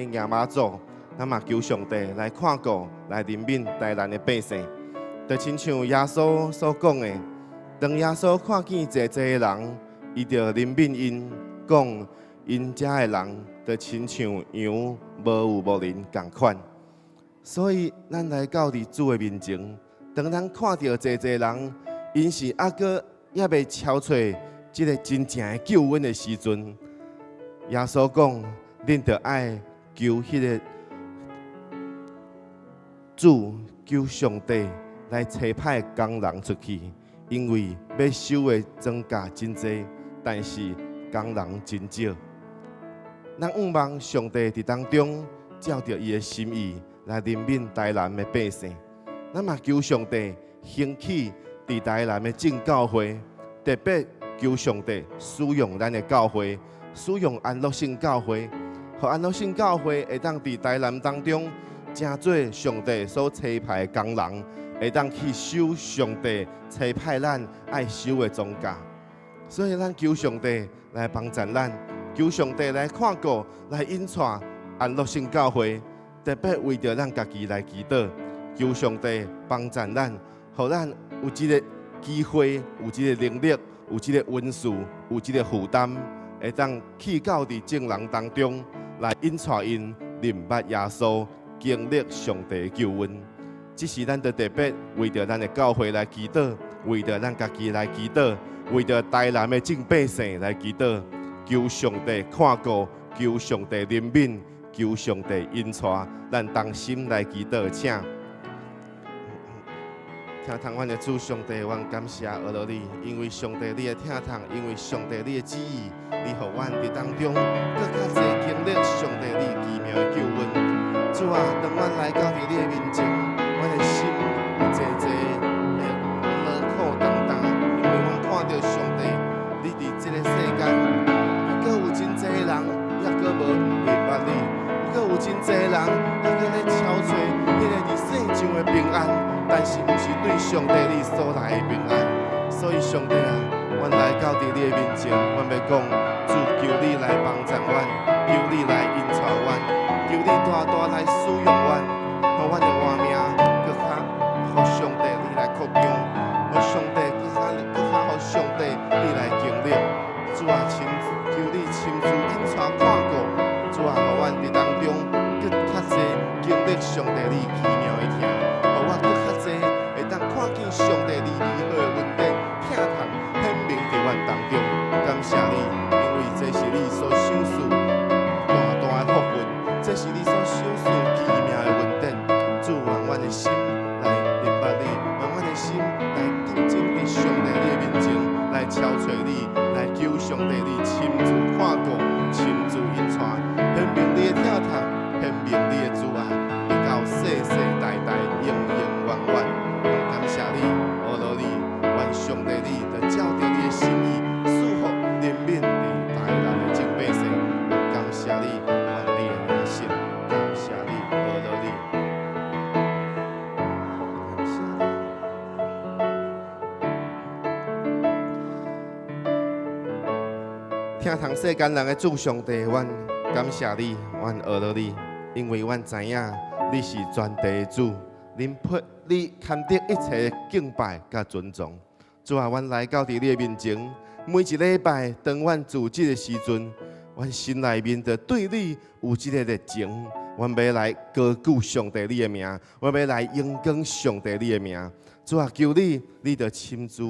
亚妈祖，咱嘛求上帝来看顾、来怜悯台南的百姓。就亲像耶稣所讲的，当耶稣看见济济的人，伊就怜悯因，讲因遮的人，就亲像羊无有无人共款。所以，咱来到伫主的面前，当咱看到济济人，因是还阁也未超出即个真正的救恩的时阵，耶稣讲，恁着爱求迄个主，求上帝来差派工人出去，因为要收的庄稼真多，但是工人真少。咱仰望上帝伫当中，照着伊的心意来怜悯台南的百姓。咱嘛求上帝兴起伫台南的正教会，特别求上帝使用咱的教会，使用安乐性教会，互安乐性教会会当伫台南当中，正做上帝所差派的工人，会当去收上帝差派咱爱收的庄稼。所以咱求上帝来帮助咱，求上帝来看顾，来引带安乐性教会，特别为着咱家己来祈祷，求上帝帮助咱，互咱有一个机会，有一个能力，有一个温数，有一个负担，会当去到伫众人当中来引带因明白耶稣，经历上帝的救恩。这是咱特别为着咱的教会来祈祷，为着咱家己来祈祷，为着台南的众百姓来祈祷，求上帝看顾，求上帝怜悯，求上帝引带，咱同心来祈祷，请。听堂阮的主上帝，阮感谢阿罗你，因为上帝你的听堂，因为上帝你的旨意，你互阮伫当中更较侪经历上帝你奇妙的救恩。主啊，当阮来到伫你的面前，阮的心有济济的劳苦重担，因为阮看到上帝，你伫这个世间，阁有真济人也阁无明白你，阁有真济人也阁咧超找迄个伫世上的平安。但是，毋是对上帝你所来的平安，所以上帝啊，阮来到伫你的面前，阮要讲，主求你来帮助阮，求你来引带阮，求你大大来使用阮，互阮的活命搁较，互上帝你来扩张，互上帝搁较互上帝你来经历。主啊，求你亲自引带看顾，主啊，互阮伫当中搁较侪经历上帝你奇妙的听。会当看见上帝你美好的恩典，听堂显明伫阮当中。感谢你，因为这是你所赏赐大大的福分，这是你所赏赐奇妙的恩典。主，让阮的心来明白你，让阮的心来定睛伫上帝你的面前，来超找你，来求上帝你亲自看顾，亲自引带，显明你的听堂，显明你的主爱，直到世世代代，永永远远。感谢你，阿罗你，愿上帝你，就照着你的心意，赐福怜悯伫台南的众百姓。感谢你，愿你的名声，感谢你，阿罗你，感谢你。听堂世间人的主上帝，阮感谢你，阮阿罗你，因为阮知影你是全地的主。你堪得一切敬拜甲尊重。主啊，阮来到伫你的面前，每一礼拜当阮自己的时阵，阮心内面就对你有一个热情。阮要来高举上帝你的名，我要来荣光上帝你的名。主啊，求你，你就亲自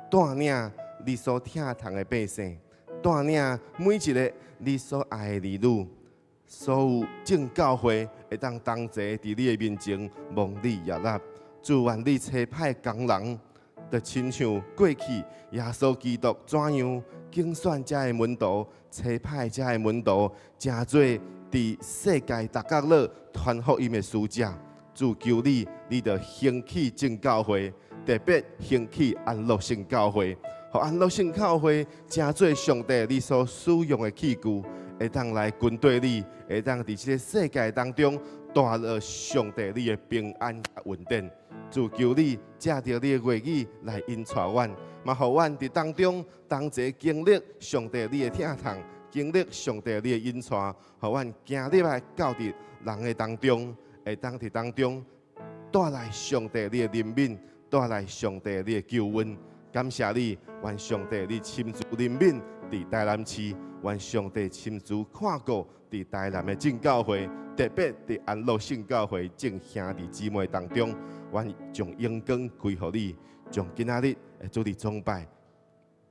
带领你所听堂的百姓，带领每一个你所爱的儿女。所有正教会会当同齐伫你的面前蒙你悦纳，主愿你差派工人，就亲像过去耶稣基督怎样竞选遮的门徒，差派遮的门徒，真做伫世界各角落传福音的使者。主求你，你就兴起正教会，特别兴起安乐性教会，互安乐性教会真做上帝你所使用的器具。会当来军队里，会当伫这个世界当中带落上帝你的平安甲稳定。主求你借着你的话语来引带阮，嘛互阮伫当中同齐经历上帝你的听堂，经历上帝你的引带，互阮行入来到伫人的当中，会当伫当中带来上帝你的怜悯，带来上帝你的救恩。感谢你，愿上帝你亲自怜悯伫台南市，愿上帝亲自看顾伫台南的正教会，特别伫安乐圣教会正兄弟姊妹当中，愿将荣光归予你，将今仔日的主日崇拜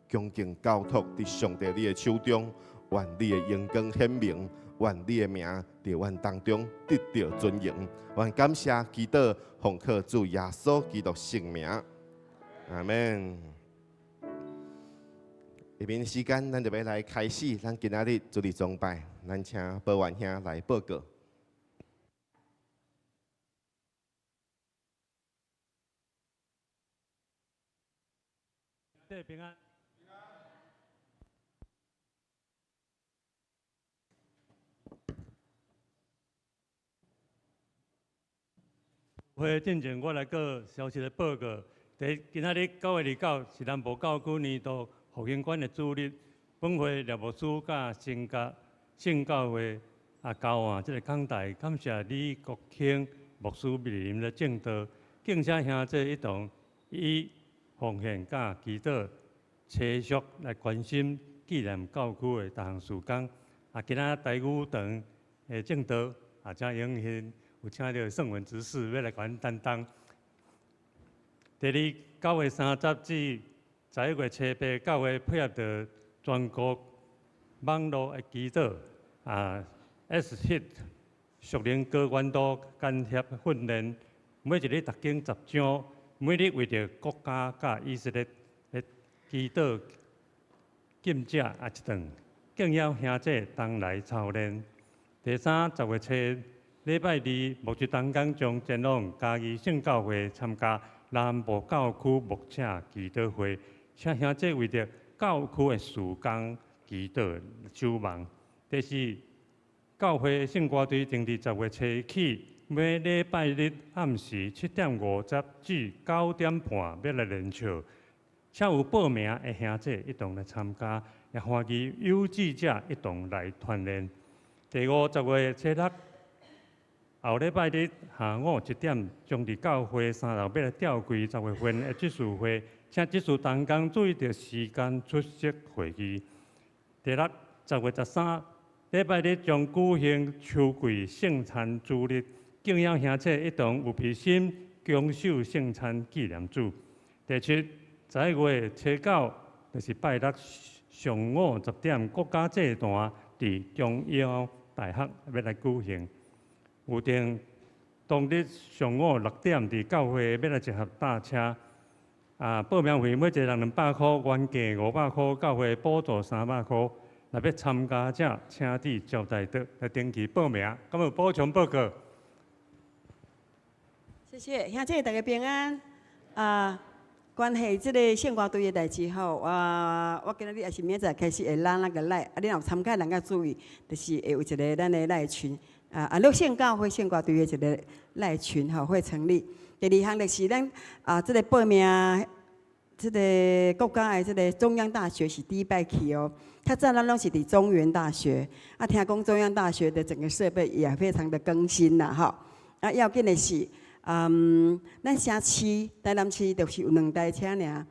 恭敬交托伫上帝你的手中，愿你的荣光显明，愿你的名伫阮当中得到尊荣。愿感谢祈祷，奉靠主耶稣基督圣名，阿门。下面时间，咱就要来开始咱今仔日主日崇拜。咱请报完兄来报告。对，平安。会进前，我来个消息的报告。第今仔日9月29是南部教区年度复兴馆的主日，本会廖牧师甲圣教会交换这个讲台，感谢李国庆牧师莅临的正道，敬请兄弟一同以奉献甲祈祷、车续来关心纪念教区的各项事工。今仔台语堂的正道真荣幸有请到圣文执事要来甲阮担当。第二9月30至11月7、8，教会配合着全国网络的祈祷，S-HIT 属灵高原度干协训练，每一日读经10章，每日为着国家甲以色列的祈祷禁食一顿，敬邀兄弟同来操练。第3、10月7礼拜2，牧师同工将前往嘉义圣教会参加南部教区牧者祈祷会，请兄弟为着教区的事工祈祷守望。第4，教会圣歌队定伫10月7起，每礼拜日暗时7点50至9点半要来练唱，请有报名的兄弟一同来参加，也欢迎有志者一同来团练。第5、10月7、8。后礼拜日下午1点，将伫教会3楼要来吊柜10月份的执事会，请执事同工注意着时间出席会议。第6、10月13礼拜日将举行秋季圣餐主日，敬仰兄弟一同有皮心恭守圣餐纪念主。第7、11月7、9就是拜六上午10点，国家祭坛伫中央大学要来举行。有定当日上午6点，伫教会要来集合搭车。报名费每一个人200块，原价500块，教会补助300块。若要参加者，请伫招待处来登记报名。敢有补充报告？谢谢，兄弟大家平安。关系这个圣歌队的代志吼，我今日也是明仔开始会拉那个赖，你若有参加人家注意，就是会有一个咱的赖群。安乐圣教会圣歌队的一个赖群吼会成立。第2项就是咱这个报名，这个国家的这个中央大学是第一摆去哦。较早咱拢是伫中原大学，听讲中央大学的整个设备也非常的更新啦吼。要紧的是，咱城市台南市就是有2台车尔。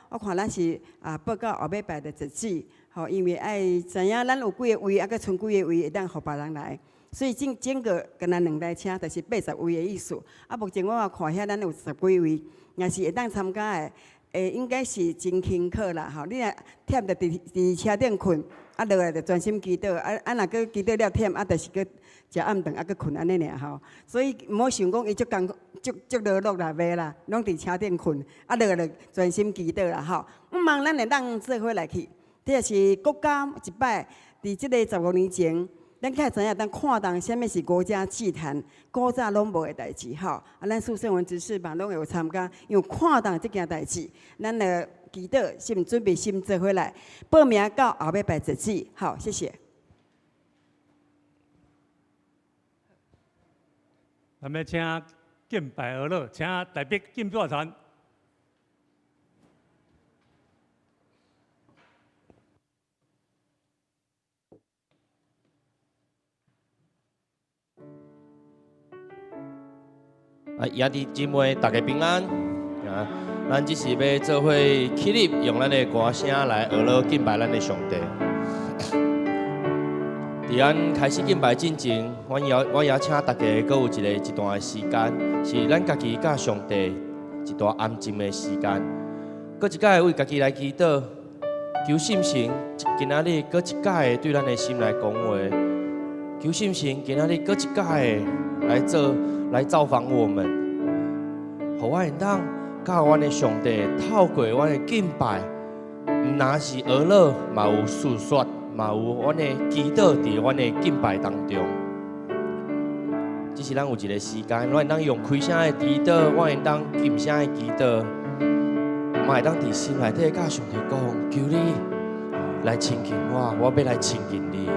我看咱是报到后尾摆的日子，吼，因为爱知影咱有几个位，搁剩几个位会当互别人来。所以整个跟咱2台车，就是80位的意思。目前我看遐咱有10几位，也是会当参加的，应该是真轻巧啦，吼。你若忝着伫车顶困，落来就专心祈祷，若搁祈祷了忝，就是搁食暗顿，搁困安尼尔吼。所以毋好想讲伊足劳碌啦，袂啦，拢伫车顶困，落来就专心祈祷啦，吼。毋茫咱会当做伙来去，这是国家一摆，伫即个15年前。咱较知影，咱看重什么是国家祭坛，古早拢无的代志吼。咱苏圣文执事嘛，拢会有参加，因为看重这件代志，咱的祈祷心准备心做伙来报名到后尾摆日子。好，谢谢。咱们请敬拜而乐，请代表敬座团。兄弟姊妹，大家平安啊！咱只是要做伙起立，用咱的歌声来学乐敬拜咱的上帝。伫咱开始敬拜之前，我邀请大家，搁有一段的时间，是咱家己甲上帝一段安静的时间。搁一届为家己来祈祷，求圣神今仔日搁一届对咱的心来讲话。求圣神今仔日搁一届来造访我们，互我会当甲阮的上帝透过阮的敬拜，毋单是学乐，嘛有诉说，嘛有阮的祈祷伫阮的敬拜当中。只是咱有一个时间，阮会当用开声的祈祷，阮会当禁声的祈祷，嘛会当伫心内底甲上帝讲：求你来亲近我，我要来亲近你。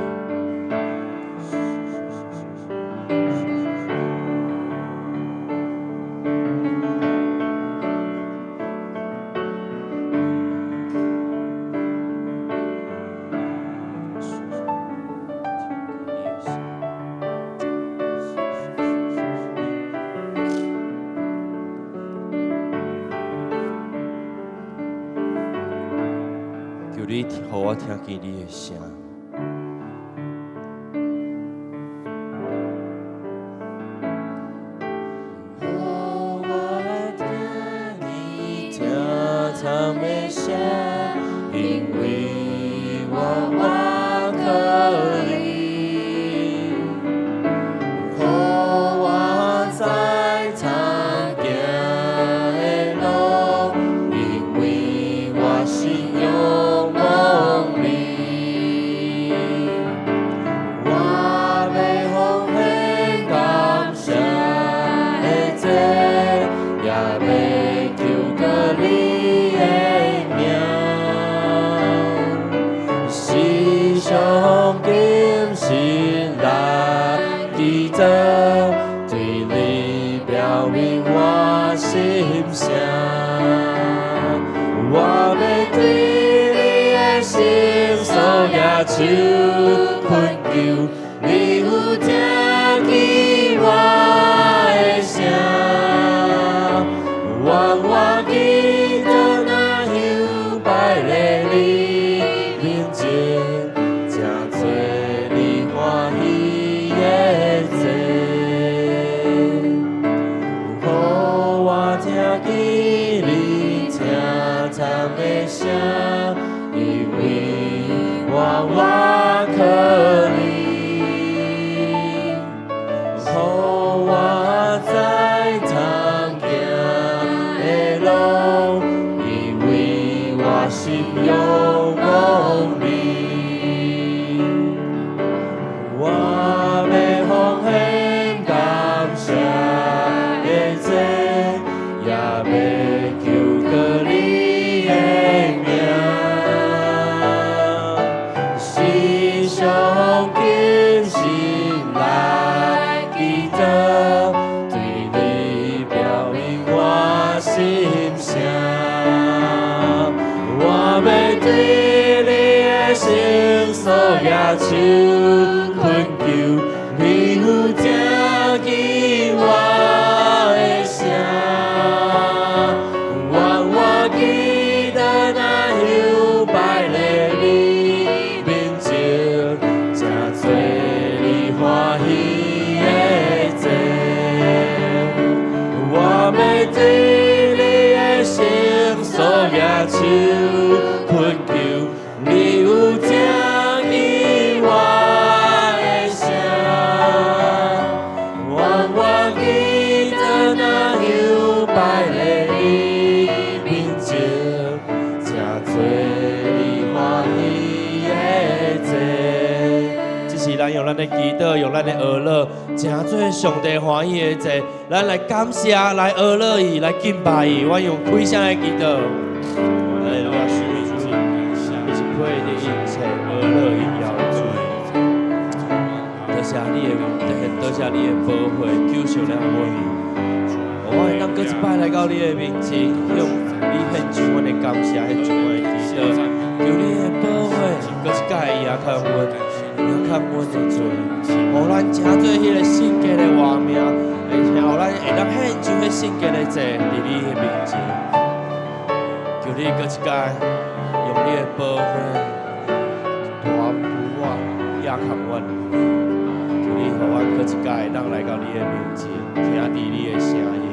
求你，互我听见你的声。互我听你听他们声，因为我可以。互我在他行的路，因为我心有。对你表明我心声，我要对你的心所举手困求，你有听见我的声，愿我记得那又摆在你面前，正做你欢喜的罪。因为我可以，互我在他行的路，因为我心有梦里，我要奉献感谢的罪，也要求个你。上紧心来祈祷，对你表明我心声。我要对你的心所举手困求，你有听见我的声，愿我记得那又摆在你面前。做你欢喜的罪，我要对你的心所举手困求，你有听见我的声，愿我记得那又摆在你面前，正做你欢喜的罪。是咱用咱的祈祷，用咱的学乐，诚做上帝欢喜的祭，咱来感谢，来学乐伊，来敬拜伊。我用开声的祈祷。哈利路亚，主，你是配的一切学乐荣耀的主。多谢你的多谢你的保护，救赎了我。我会当搁一摆来到你的面前，向你献上我的感谢，献上我的祈祷，求你的保护，搁一届也看阮。看阮的罪，互咱诚做迄个圣洁的画面，而且互咱会当献上你圣洁的坐伫你的面前，求你搁一届用你的保护大扶我、亚扛我，求你互我搁一届当来到你的面前，听伫你的声音。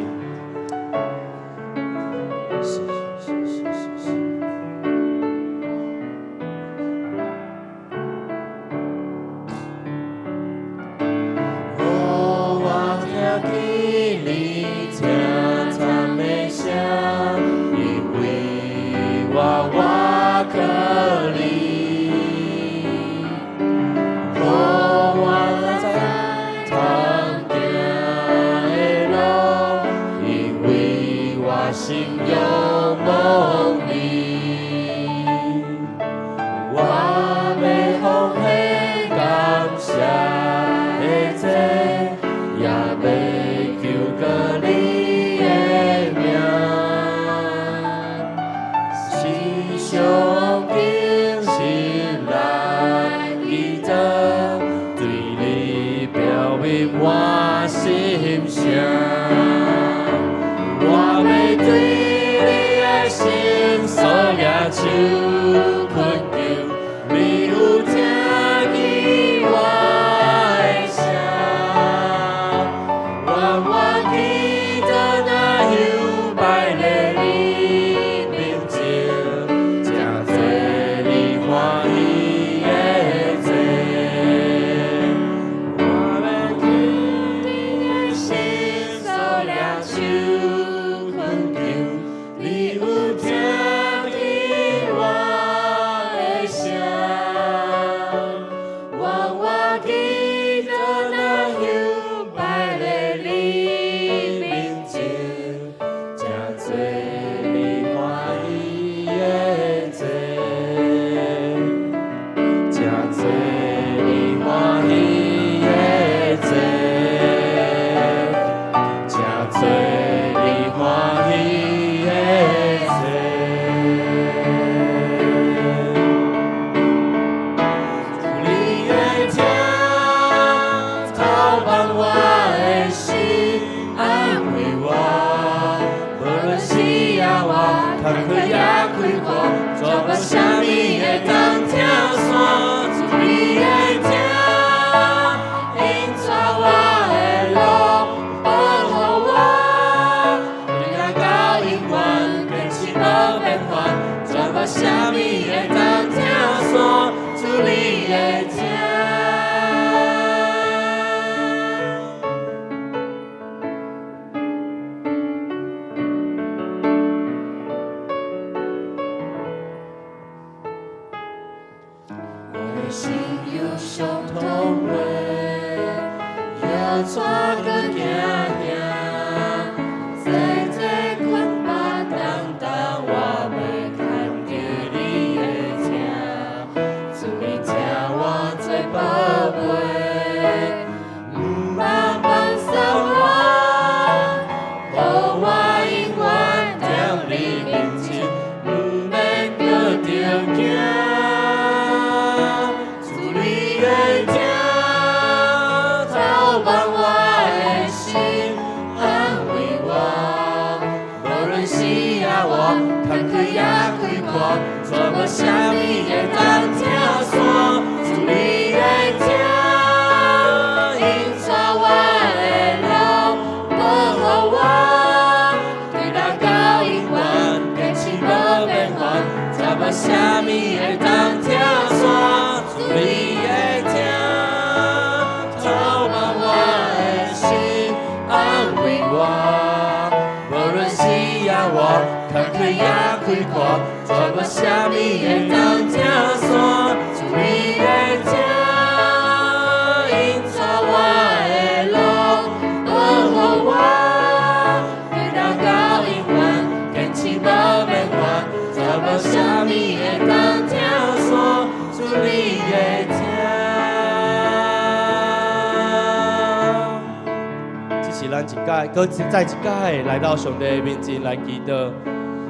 搁再一届来到上帝面前来祈祷。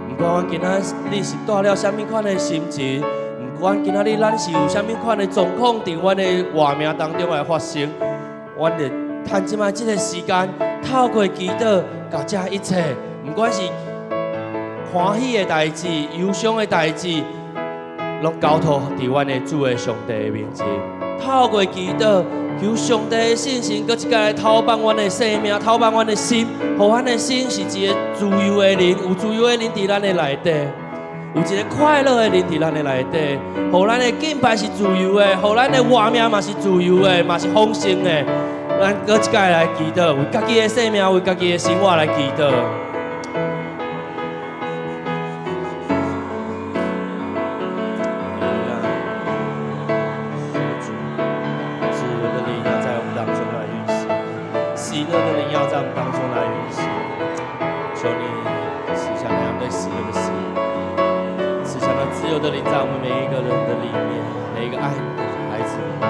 不管今仔你是带了什么款的心情，不管今仔日咱是有什么款的状况，伫阮的活命当中来发生，阮就趁即摆即个时间，透透过祈祷，把这一切，不管是欢喜的代志、忧伤的代志，拢交托伫阮的主的上帝的面前。透过祈祷，求上帝的信心，搁一届来透放阮的生命，透放阮的心，互阮的心是一个自由的灵，有自由的灵伫咱的内底。有一个快乐的灵伫咱的内底，互咱的敬拜是自由的，互咱的活命嘛是自由的，嘛是丰盛的。咱搁一届来祈祷，为家己的生命，为家己的生活来祈祷。自由的灵要在我们当中来运行，喜乐的灵要在我们当中来运行。求你赐下那样对喜乐的心。自由的灵在我们每一个人的里面，每一个爱你的孩子里面。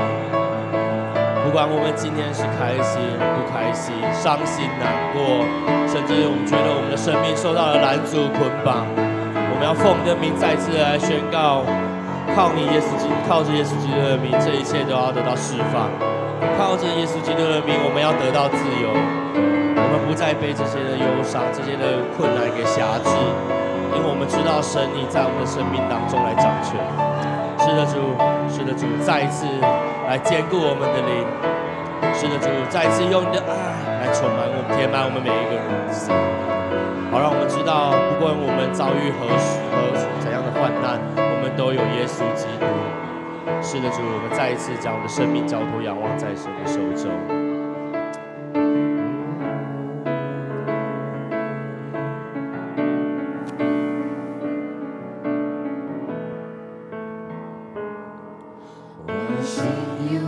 不管我们今天是开心、不开心、伤心、难过，甚至我们觉得我们的生命受到了拦阻、捆绑，我们要奉你的名再次来宣告：靠你耶稣基督，靠着耶稣基督的名，这一切都要得到释放；靠着耶稣基督的名，我们要得到自由。我们不再被这些的忧伤、这些的困难给辖制。因为我们知道神你在我们的生命当中来掌权，是的主，是的主，再一次来兼顾我们的灵，是的主，再一次用你的爱来充满我们，填满我们每一个人的心，好让我们知道，不管我们遭遇何时怎样的患难，我们都有耶稣基督。是的主，我们再一次将我们的生命交托仰望在神的手中。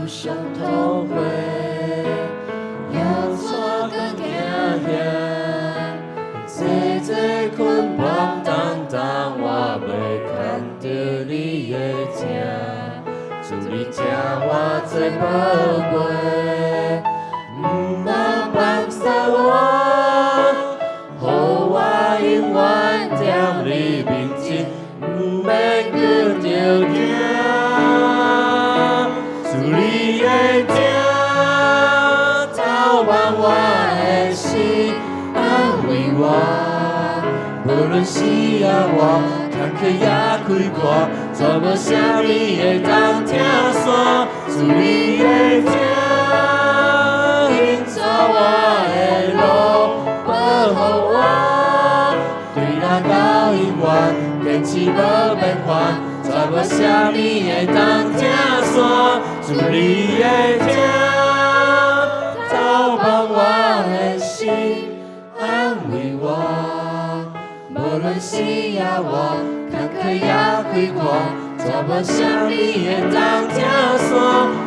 伤痛会，要错更惊吓，这这捆绑当当，我袂看到你的正，主你正我最宝贵，唔通放下我，互我永远在你面前，唔免搁着惊。你的正透放我的心，安慰我。无论是啊我坎坷也开阔，做无啥物会当听线。主你的正引带我的路，保护我，对咱到永远，坚持无变化。做无啥物会当听线。主你的正透放我的心，安慰我。无论是啊我坎坷也开阔，做无啥物会当听线。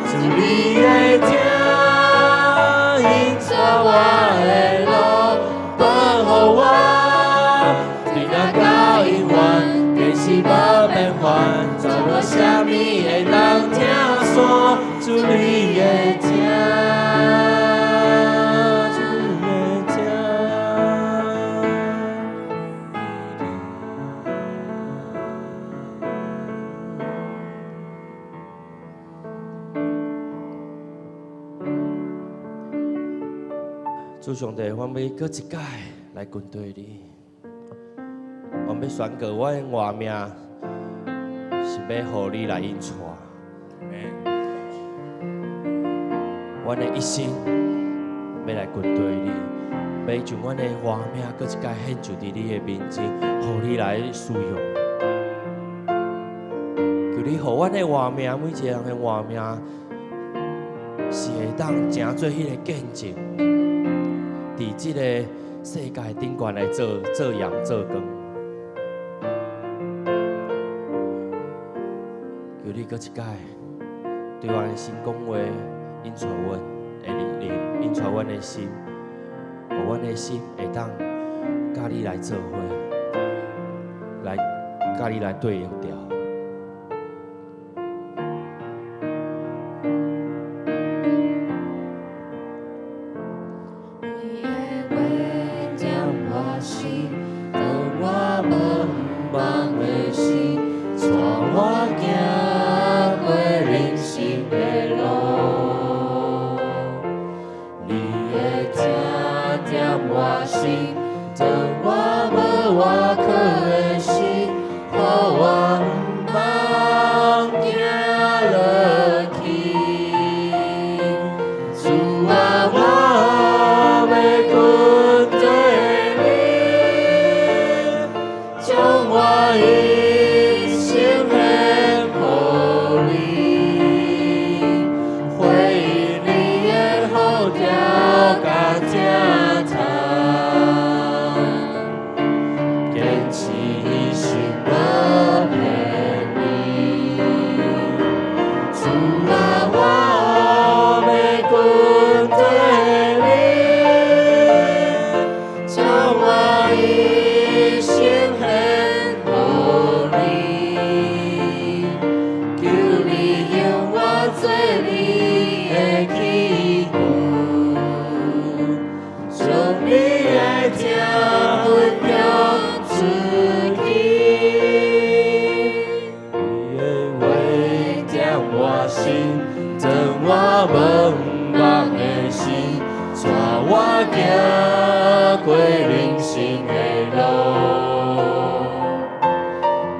主你的正引带我的路，保护我，对咱到永远，坚持无变化。做无啥物会当听线。主你的正，主你的正。主上帝，我要搁一届来跟对你，我要宣告我的活命是要互你来引带。阮的一生要来跟对你，要将阮的活命搁一届献就伫你的面前，互你来使用。求你互阮的活命，每一个人的活命是会当成做迄个见证，伫即个世界顶悬来做阳做光。求你搁一届对阮的心讲话。引带阮的灵，引带阮的心，互阮的心会当甲你来做伙，来甲你来对调。你的话将我心，当我茫茫的心，带我行过人生的路。你的正我心，等我无我可的心，互我毋茫行落去。主啊，我要跟着你，将我一生献予你，回应你的好调甲正常，坚持一生无骗你。主啊，我要跟着你，将我一生献予你，求你用我做你的器具，将你的正分享出去。你的话点我心，增我茫茫的心，带我行过人生的路。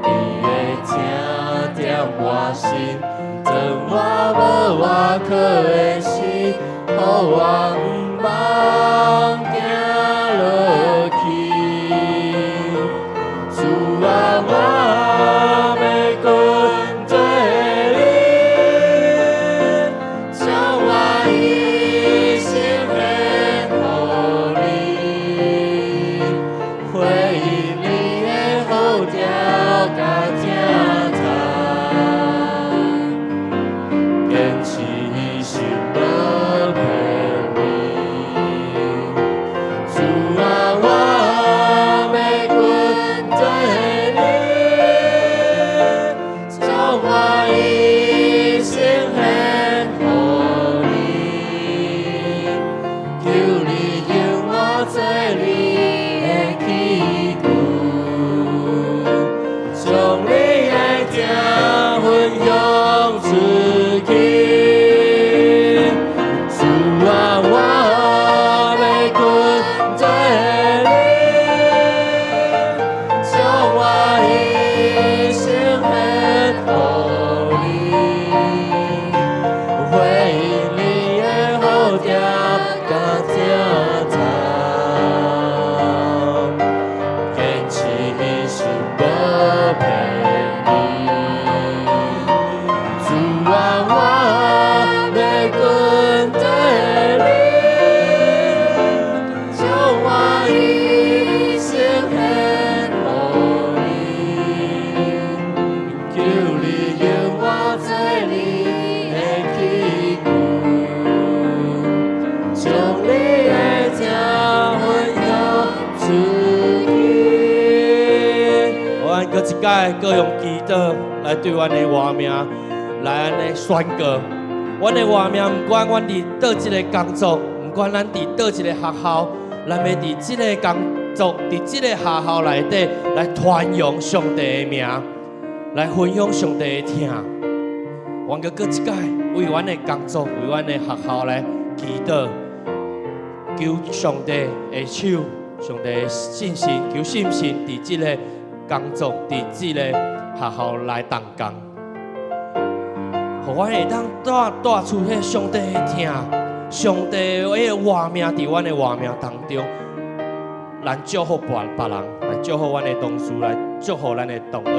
你的正点我心，增我无我可的心，互我毋茫行落去。主啊，我要跟着你，将我一生献予你，回应你的好调甲正常，坚持一生无骗你。主啊，我要跟着你，将我一生献予你，求你用我做你的器具，将你的正分享出去。主啊，我要跟着你，将我一生献予你，回应你的好调甲正常，坚持一生无骗你。主啊，我要跟着你，将我一生献予你，求你用我做你的器具，将你的正分享出去。我按搁一届，搁用祈祷来对阮的活命来安尼宣告。阮的活命，毋管阮伫倒一个工作，毋管咱伫倒一个学校，咱要伫即个工作，伫即个学校内底来传扬上帝的名，来分享上帝的听。阮搁一届为阮的工作，为阮的学校来祈祷，求上帝的手，上帝的信心，求信心伫即个工作，伫即个学校来动工，互阮会当带出迄上帝的听，上帝的迄个活命伫阮的活命当中，来祝福别人，来祝福阮的同事，来祝福咱的同学。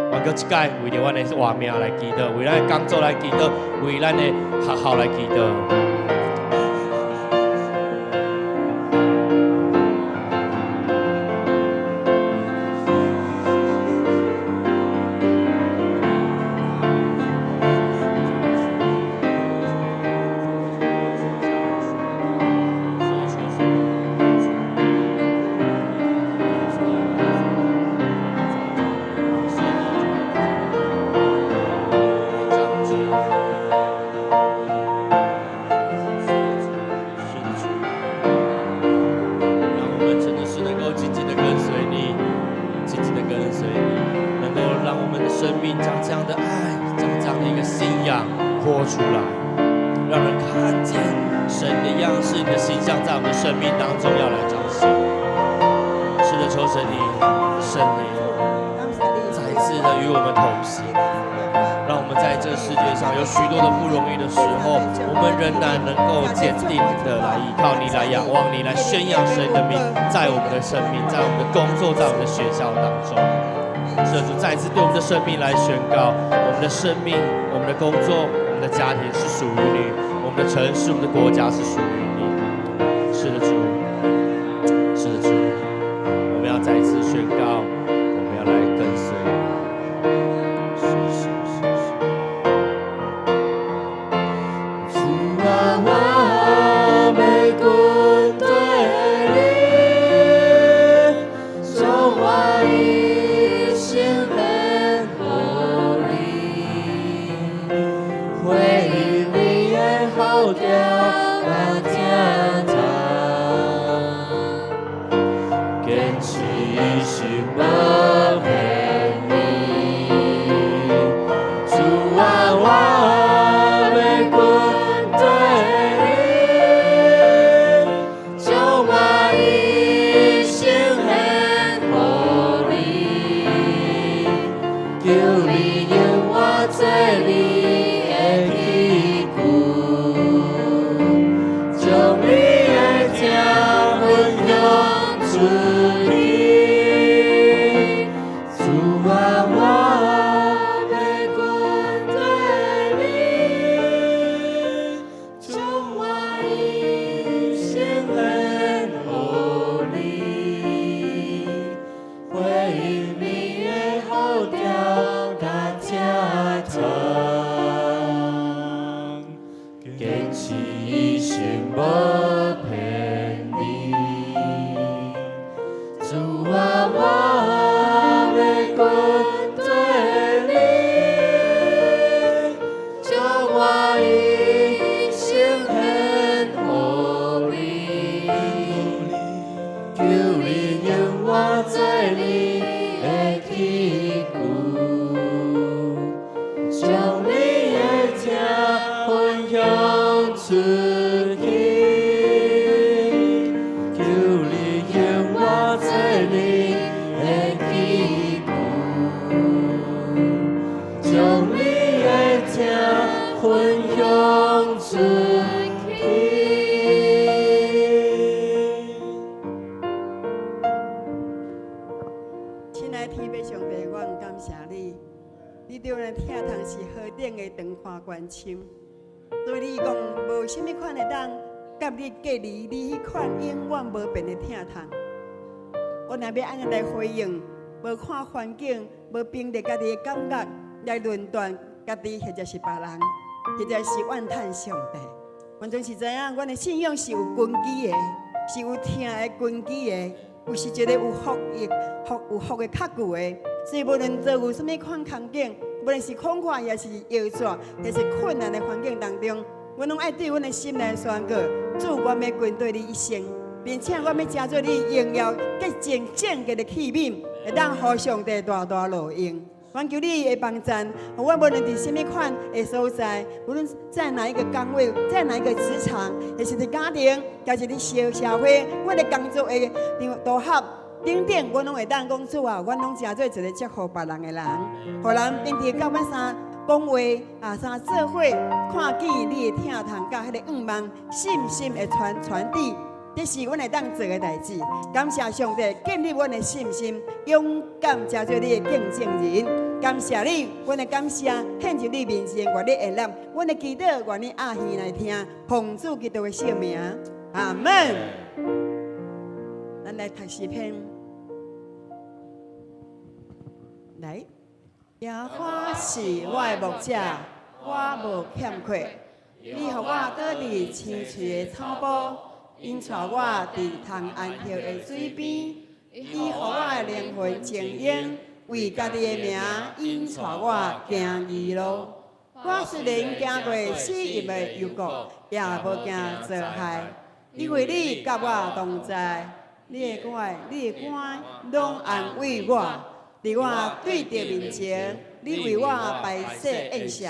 阮搁一届为着阮的活命来祈祷，为咱的工作来祈祷，为咱的学校来祈祷。活出来，让人看见神的样式，你的形象在我们的生命当中要来彰显。世界上有许多的不容易的时候，我们仍然能够坚定的来依靠你，来仰望你，来宣扬神的名，在我们的生命，在我们的工作，在我们的学校当中。圣主再次对我们的生命来宣告：我们的生命、我们的工作、我们的家庭是属于你，我们的城市、我们的国家是属于你。是的，主，是的，主，我们要再次宣告，我们要来跟随你。主啊，我们军队里，中华一心很活力，回应你的号召，大家唱，坚持一心不偏离。主啊，我们军队里，中华一心很活力，求你用我做你的器具，将你的正分享出去。主啊，我们军队里，中华一心很活力，回应你的号召，大家唱，坚持一心不偏离。主啊，我们军队里，中华一心很活力，求你用我做你的器具，将你的正分享出去，求你用我做你的器具，将你的正分享出去。亲爱的天父上帝，我很感谢你，你对我的疼痛是何等的长宽关心，所以你讲无什么款会当甲你隔离你迄款永远无变的疼痛。我若要安尼来回应，无看环境，无凭着家己的感觉来论断家己，或者是别人，或者是怨叹上帝。完全是知影，阮的信仰是有根基的，是有听的根基的。有时一个有福有福的较久的，所以无论做有什么款空境，无论是恐慌也是摇拽，也是困难的环境当中，阮拢爱对阮的心来宣告：主，我要跟对你一生，并且我要加做你荣耀洁净正洁的器皿，会当互上帝大大路用。愿求你的帮助，我无论伫什么款的所在，无论在哪一个岗位，在哪一个职场，也是伫家庭，也是伫社会，我的工作的场合等等，我拢会当讲主啊，我拢诚做一个祝福别人的人，互人因着到尾三讲话三做伙，看见你的疼痛甲迄个愿望，信心会传递。这是阮会当做的代志。感谢上帝建立阮的信心，勇敢加做你的见证人。感谢你，阮的感谢献入你面前，愿你会รับ。阮的祈祷，愿你阿耳来听，奉主基督的圣名，阿门。咱来读诗篇，来。耶和华是我的牧者，我无欠缺。你互我倒伫青翠的草坡。因带我伫通安息的水边，伊互我的灵魂静养，为家己的名，因带我行义路。我虽然行过死荫的幽谷，也无惊遭害，因为你甲我同在，你的爱，你的肝，拢安慰我。伫我对着面前，你为我摆设宴席，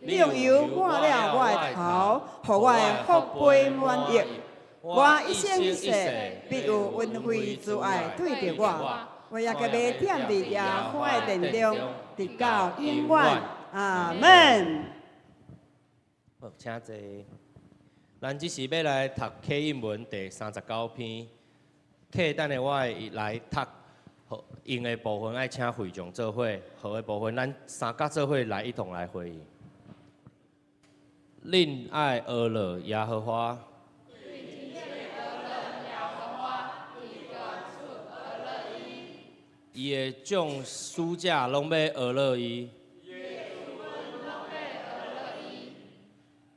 你用油抹了我的头，互我的福杯满溢。我一生一世必有恩惠慈爱对着我，我也个要踮伫耶和华的殿中，直到永远。阿门。好，请坐。咱即时要来读课英文第39篇。课等下我会来读，用的部分爱请会众做伙，好的部分咱三甲做伙来一同来回应。恁爱俄勒耶和华。伊的众暑假拢要俄勒伊。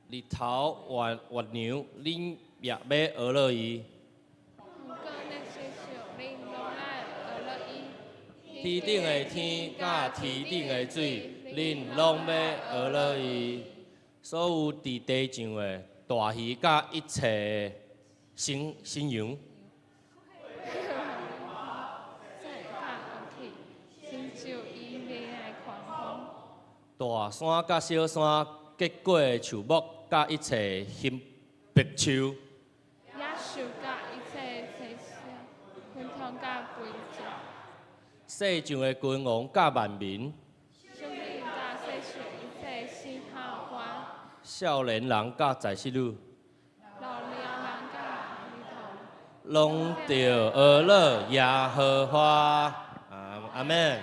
日头活牛，恁也要俄勒伊。天顶的天甲天顶的水，恁拢要俄勒伊。所有伫地上的大鱼甲一切新羊。大山甲小山结果的树木甲一切新白树。野兽甲一切生肖，昆虫甲肥鸟。世上的君王甲万民。兄弟甲世上一切信号官。少年人甲在世女。老年人甲儿童。拢着俄勒耶和华。阿门。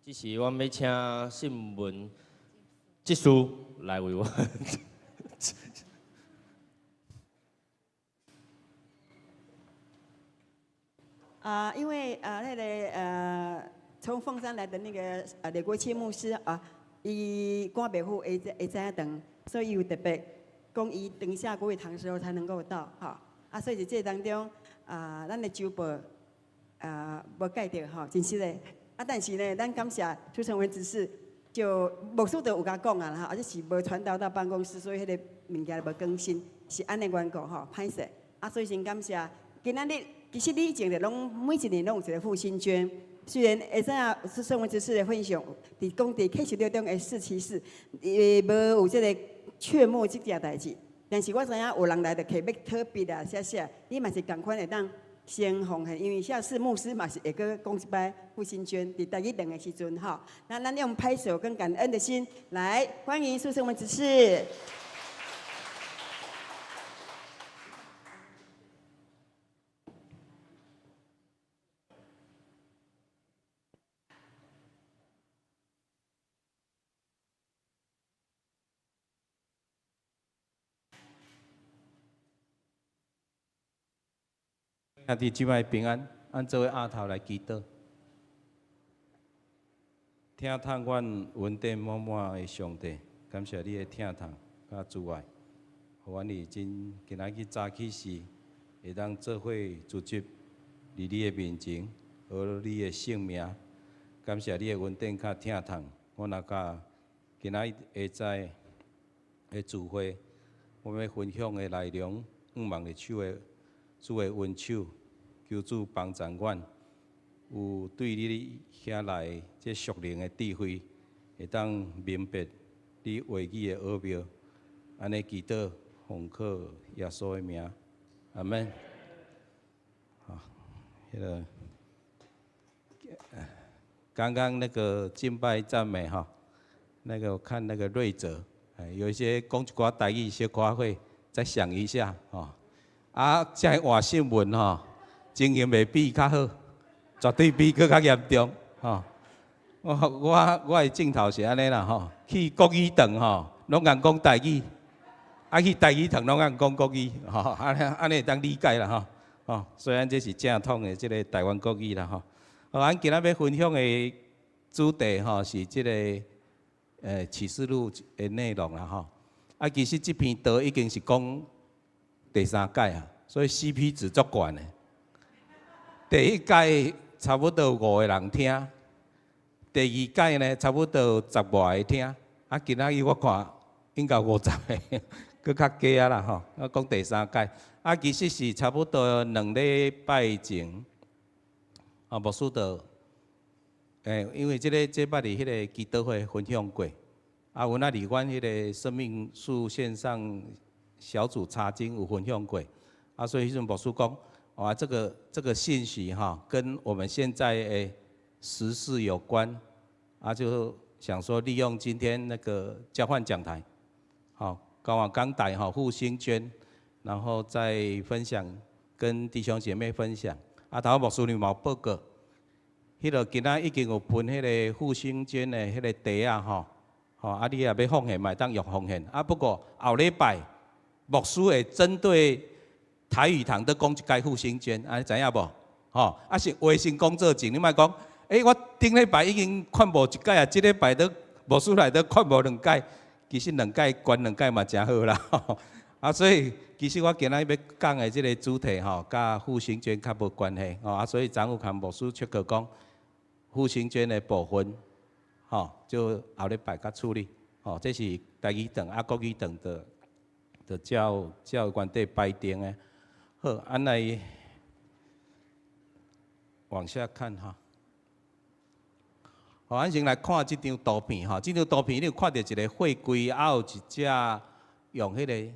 这时我要请信文技师来为我。因为那个从凤山来的那个李国清牧师啊，伊肝白虎会知影长，所以有特别讲伊等下国会堂的时候才能够到哈所以在这当中咱的酒保无盖着哈，真实的但是呢，咱感谢出成文执事，就牧师都有甲讲啦而且是无传导到办公室，所以迄个物件无更新，是安尼缘故歹势所以先感谢今仔日。其实你以前就拢每一年拢有一个复兴捐，虽然会知影出成文执事的分享，伫讲伫客室了中的474，无有这个雀幕这件代志，但是我知影有人来就客要特别写，你嘛是共款会当。先奉献，因为下次牧师嘛是会搁讲一摆复兴捐，伫第一堂的时阵那咱用拍手跟感恩的心来欢迎出成文执事。兄弟姊妹平安，按这位阿头来祈祷，听叹阮稳定满满的上帝，感谢你的听叹甲阻碍，互阮已经今仔日早起时会当做伙聚集伫你的面前，学你的圣名，感谢你的稳定甲听叹，我若甲今仔日下早的聚会，我要分享的内容，望着手的。主的恩手，求主帮助阮，有对你遐来这属灵的智慧，会当明白你话语的奥妙。安尼祈祷，奉靠耶稣的名，阿门。刚刚那个敬拜赞美那个我看那个瑞哲，有一些讲一寡台语小可会，再想一下这换新闻经营袂比较好，绝对比佫较严重我的镜头是安尼啦去国语堂拢共讲台语，去台语堂拢共讲国语安尼会当理解啦虽然这是正统的这个台湾国语啦咱今仔要分享的主题是这个启示录的内容啦其实这篇道已经是讲。第3届所以 CP 值足悬的。第1届差不多5个人听，第2届呢差不多10外个听，今仔日我看应该50个，佫较加啦我讲第3届，其实是差不多2礼拜前，牧师就因为这捌伫迄个基督会分享过，有那伫阮迄个生命树线上。小组查经有分享过，所以迄阵牧师讲，这个信息跟我们现在的时事有关，就想说利用今天那个交换讲台，好，高往港台哈复兴捐，然后再分享跟弟兄姐妹分享。头仔牧师你嘛报告，迄个今仔已经有分迄个复兴捐的迄个茶啊吼，你也要奉献嘛，当用奉献。不过后礼拜牧师会针对台语堂都讲一届复兴捐，你知影无？是卫生工作证，你莫讲。我顶礼拜已经看无一届啊，即礼拜都牧师来都看无2届，其实2届关2届嘛真好啦。所以其实我今仔要讲的即个主题甲复兴捐较无关系所以昨有跟牧师确认讲复兴捐的部分就后礼拜甲处理这是台语堂国语堂的照原地排定的。好，按来往下看咱先来看这张图片这张图片你有看到一个货柜，有一只用迄个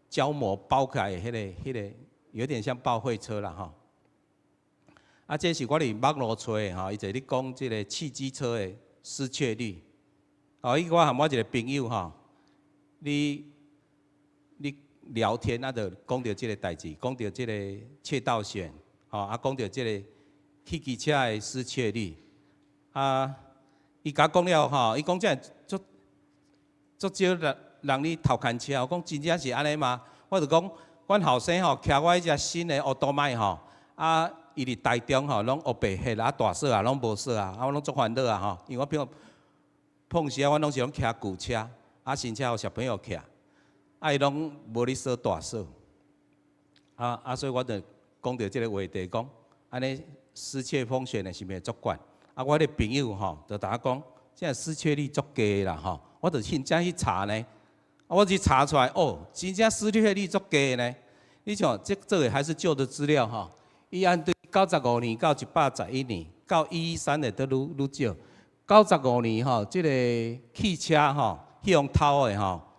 胶膜包起来的迄个有点像报废车啦这是我伫网络找的伊就咧讲这个汽机车的失窃率我和我一个朋友你聊天就讲到这个代志，讲到这个窃盗险讲到这个汽机车的失窃率伊甲讲了伊讲这足少人咧偷牵车，我讲真正是安尼吗？我就讲，阮后生骑我迄只新的奥多麦伊伫台中拢黑白黑大锁拢无锁我拢足烦恼因为我碰时我拢是拢骑旧车新车有小朋友骑伊拢无咧锁大锁所以我就讲到即个话题，讲安尼失窃风险的是袂足悬我的朋友就大家讲，现在失窃率足低啦我就真正去查呢。我去查出来，真正失窃率足低呢。你像这个还是旧的资料伊按对95年到111年，到113的都愈少。95年这个汽车去用偷的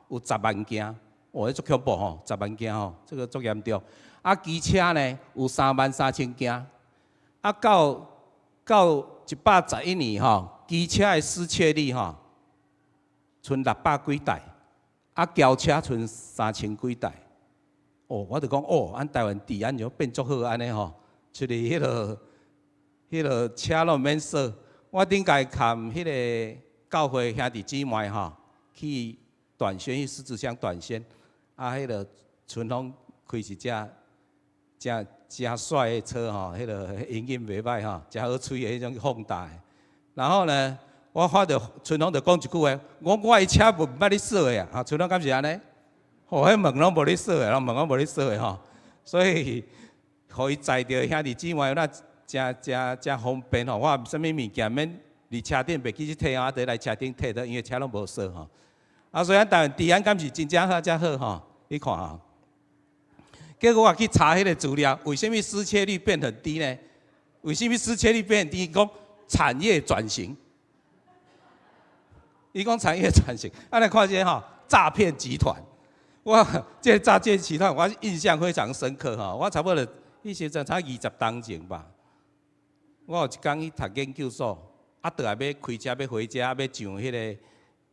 有10万件，这足恐怖10万件这个足严重。机车呢有33000件，到111年机车的失窃率剩600几台。轿车剩3000几台，我就讲咱台湾治安就变足好安尼出去迄个车拢免锁。我顶届看迄个教会兄弟姊妹去短宣去狮子乡短宣，迄个春风开一只真帅的车迄个营运袂歹真好吹的迄种放大。然后呢？我发到春风就讲一句话，我的车无捌咧锁的春风敢是安尼？迄门拢无咧锁的，门拢无咧锁的所以，互伊载着兄弟姊妹那真方便我啥物物件免离车顶袂记去摕得来车顶摕的，因为车拢无锁所以咱台湾治安敢是真正好才好你看结果我去查迄个资料，为什么失窃率变很低呢？为什么失窃率变很低？讲产业转型。伊讲产业转型，来看这诈骗集团，这个诈骗集团我印象非常深刻我差不多迄时阵才20当前吧。我有一天去读研究所，倒来要开车要回家，要上迄个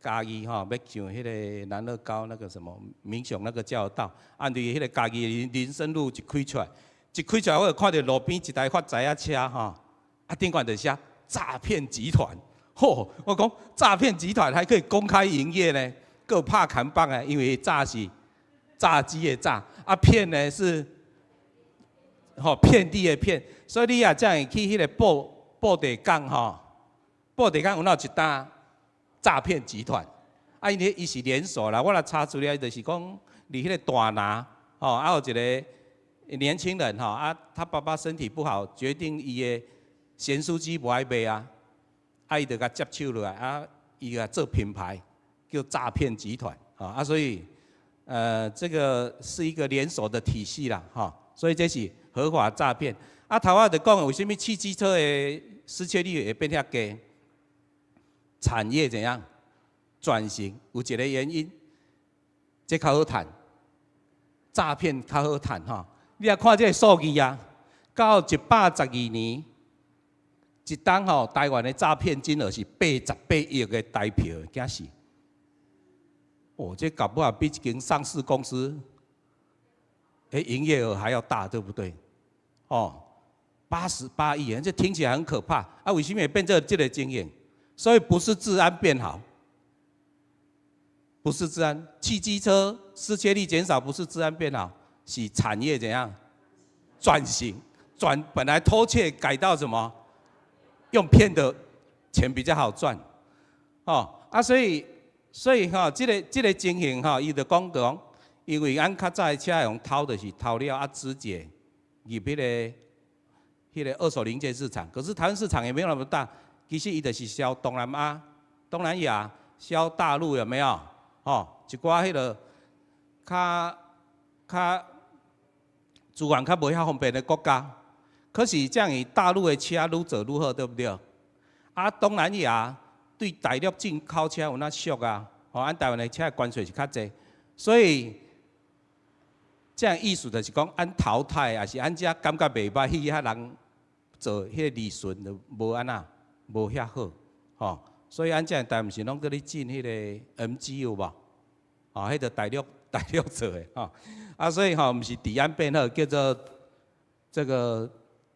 嘉义要上迄个南乐高那个什么民雄那个交流道，按对迄个嘉义林森路一开出来，我就看到路边一台发财车顶管就写诈骗集团。我讲诈骗集团还可以公开营业呢，够怕砍棒因为诈是炸鸡的炸，骗呢是遍地的骗，所以你这样去迄个布袋港布袋港有哪一单诈骗集团因为伊是连锁啦，我来查出来就是讲离迄个大拿有一个年轻人他爸爸身体不好，决定伊的咸酥鸡不爱卖伊就甲接手落来伊甲做品牌，叫诈骗集团所以这个是一个连锁的体系啦所以这是合法诈骗头仔就讲为什么汽机车的失窃率会变遐低？产业怎样转型？有一个原因，这较好谈，诈骗较好谈你来看这个数据到112年。一档吼，台湾的诈骗金额是88亿的台票，惊死！哦，这搞不好比一间上市公司的营业额还要大，对不对？哦，88亿，这听起来很可怕啊！为什么会变这个经验？所以不是治安变好，不是治安，汽机车失窃率减少，不是治安变好，是产业怎样转型，本来偷窃改到什么？用骗的钱比较好赚，哦啊，所以哈，这个情形哈，伊就讲因为咱较早的车用偷就是偷了啊，直接入迄个二手零件市场，可是台湾市场也没有那么大，其实伊就是销东南亚，销大陆有没有？哦，一寡迄个较资源较无遐方便的国家。可是这样，大陆的车愈做愈好，对不对？啊，东南亚对大陆进口车有那俗啊，哦，咱台湾的车关税是较济，所以这样意思就是讲，按淘汰也是按遮感觉袂歹，迄遐人做迄个利润就无安那，无遐好，吼、所以按遮台毋是拢搁咧进迄个 MG 有无？哦，迄个大陆做的，吼、啊，所以吼，毋是治安变好，叫做这个。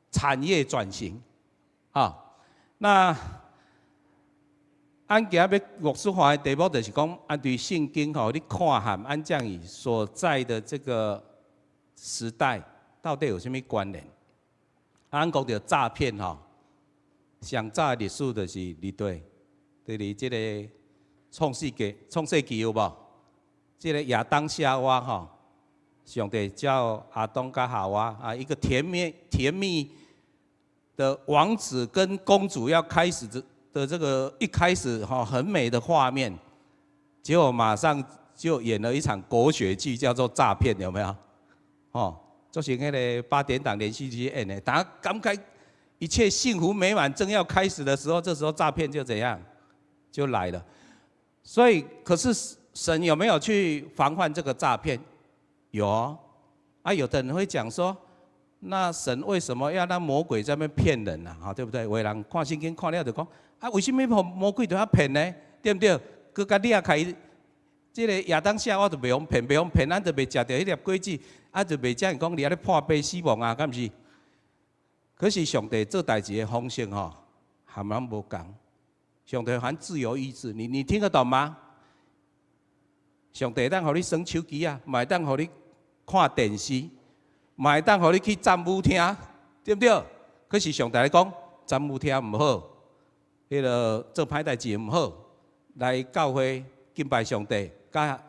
产业转型，啊，那咱今日要luật师法的题目就是讲，按对圣经吼，你看和按这样所在的这个时代，到底有什么关联？咱讲到诈骗吼，上早的历史就是伫对，就是这个创世纪有无？这个亚当夏娃吼。上帝叫阿东跟夏娃啊，一个甜蜜的王子跟公主要开始的这个一开始哈很美的画面，结果马上就演了一场狗血剧，叫做诈骗，有没有？哦，就是那个8点档连续剧演的，大家感觉一切幸福美满，正要开始的时候，这时候诈骗就怎样就来了。所以，可是神有没有去防范这个诈骗？有啊，有的人会讲说，那神为什么要让魔鬼在那边骗人呢？啊，对不对？有的人看圣经看了就讲，啊，为什么魔鬼都要骗呢？对不对？佮甲裂开，这个亚当夏娃就袂用骗，咱就袂食到迄粒果子，啊，就袂这样讲你咧破病死亡啊，敢毋是？可是上帝做代志的方式吼，和咱无共。上帝还自由意志，你听得懂吗？上帝当互你耍手机啊，嘛会当互你看电视，嘛会当互你去赞舞厅，对不对？可是上帝来讲，赞舞厅唔好，迄个做歹代志唔好，来教会敬拜上帝，甲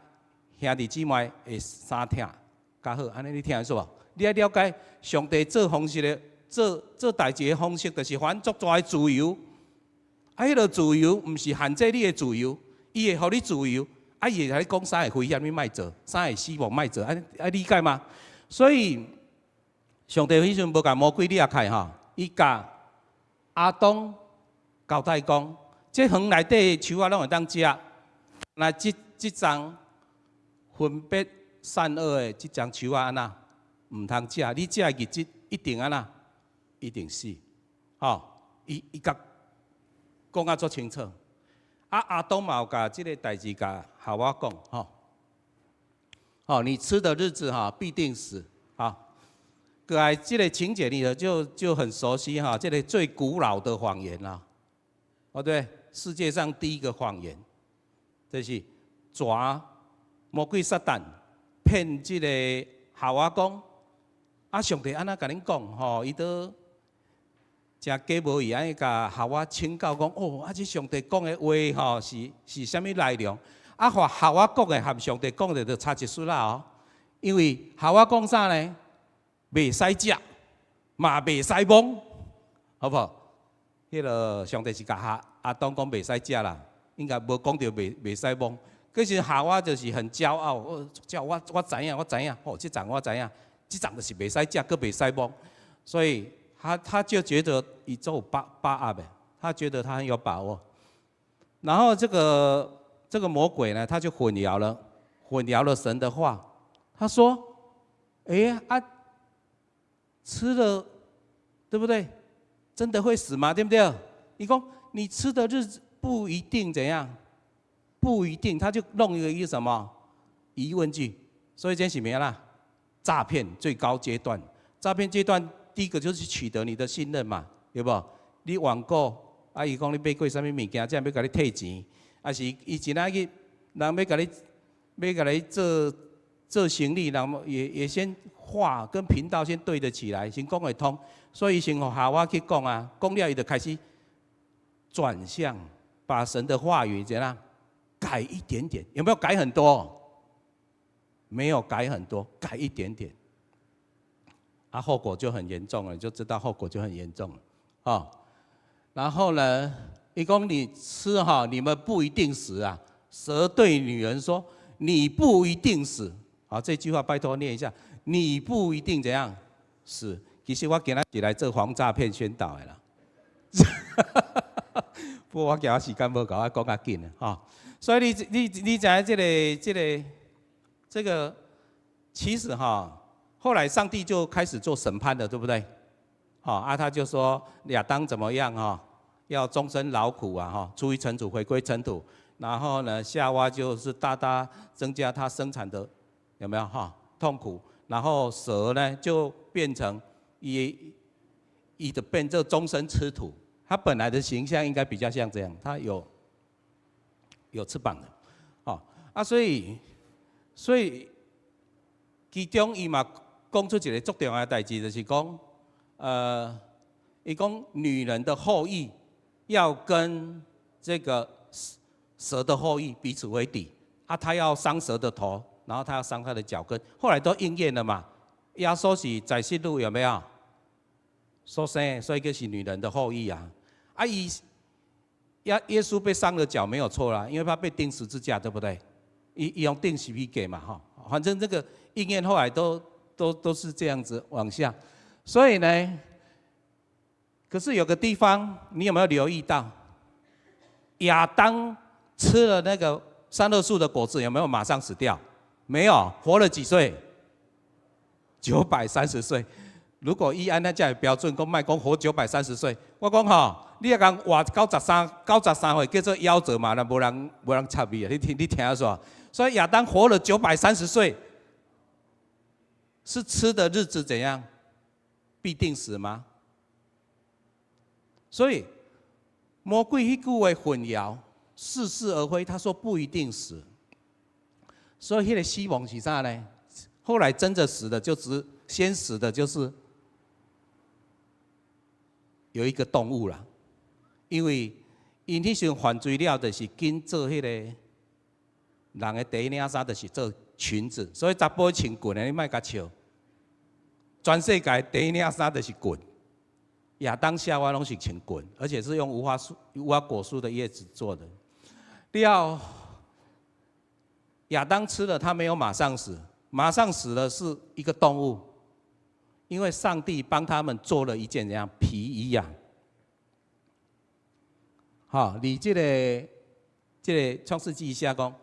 兄弟姊妹会相听较好。安尼你听得出无？你要了解上帝做方式的做代志的方式，就是还足大的自由。啊，迄个自由唔是限制你的自由，伊会互你自由。啊，伊会甲你讲啥会危险，你莫做；啥会死亡，莫做。理解吗？所以上帝迄阵无甲魔鬼裂开吼，伊甲阿当交代讲，这园内底的树啊，拢会当食。那即张分别善恶的即张树啊，安那唔通食。你食日子一定安那，一定死。吼，伊甲讲啊足清楚。啊，阿东嘛有甲即个代志甲夏娃讲，你吃的日子必定死，各位这个情节里头就很熟悉哈，这个最古老的谎言啦，对，世界上第一个谎言，就是抓魔鬼撒旦骗这个夏娃讲，啊，上帝安那甲恁讲，伊都。真假无义，安尼甲夏娃请教讲，这上帝讲的话是啥物内容？啊，夏娃讲的和上帝讲的就差一丝啦因为夏娃讲啥呢？袂使食，嘛袂使摸，好不好？迄个上帝是甲阿当讲袂使食啦，应该无讲到袂使摸。可是夏娃就是很骄傲，叫我知影，这场我知影，这场就是袂使食，佮袂使摸，所以。他就觉得宇宙把握的，他觉得他很有把握。然后这个魔鬼呢，他就混淆了神的话。他说：“吃了，对不对？真的会死吗？对不对？你讲你吃的日子不一定怎样，不一定，他就弄一个什么疑问句。所以这是什么啦？诈骗最高阶段，诈骗阶段第一个就是取得你的信任嘛，对不？你网购，啊，伊讲你买过什么物件，这样要甲你退钱，啊是以前去人要甲你做生意，人也先话跟频道先对得起来，先讲会通，所以伊先互夏娃去讲啊，讲了伊就开始转向，把神的话语怎样改一点点，有没有改很多？没有改很多，改一点点，啊，后果就很严重了，你就知道后果就很严重了，哦。然后呢，伊讲你吃哈，你们不一定死啊。蛇对女人说：“你不一定死。”好，这句话拜托念一下，你不一定怎样死。其实我今仔是来做防诈骗宣导的啦。不过我今仔时间无够，我讲较紧的哈。所以你知影这个，其实哈，后来上帝就开始做审判了，对不对？好啊，他就说亚当怎么样哈，要终身劳苦啊哈，出于尘土回归尘土。然后呢，夏娃就是大大增加他生产的有没有哈痛苦。然后蛇呢就变成一的变这终身吃土。它本来的形象应该比较像这样，它有翅膀的，哦啊，所以其中伊嘛讲出一个足重要的代志，就是讲，伊讲女人的后裔要跟这个蛇的后裔彼此为敌，啊，他要伤蛇的头，然后他要伤他的脚跟，后来都应验了嘛。亚瑟是在世路有没有？所生，所以就是女人的后裔啊。啊，耶稣被伤了脚没有错啦，因为他被钉十字架，对不对？伊用钉十字架嘛，哈，反正这个应验后来都是这样子往下。所以呢，可是有个地方你有没有留意到？亚当吃了那个善恶树的果子，有没有马上死掉？没有，活了几岁？930岁。如果以按那这样的标准，讲卖讲活930岁，我讲吼，你要讲活93岁叫做夭折嘛，那无人插你啊！你听说？所以亚当活了930岁，是吃的日子怎样？必定死吗？所以魔鬼迄句话混淆，似是而非。他说不一定死，所以迄个死亡是啥呢？后来真的死的先死的就是有一个动物啦，因为因迄时犯罪了，就是紧做迄个人的第一领衫，就是做裙子，所以查甫穿裙的，你莫甲笑。全世界第一领衫就是裙，亚当夏娃拢是穿裙，而且是用无花果树的叶子做的。亚当吃了，他没有马上死，马上死的是一个动物。因为上帝帮他们做了一件怎样皮衣呀？好，你这个创世纪下讲，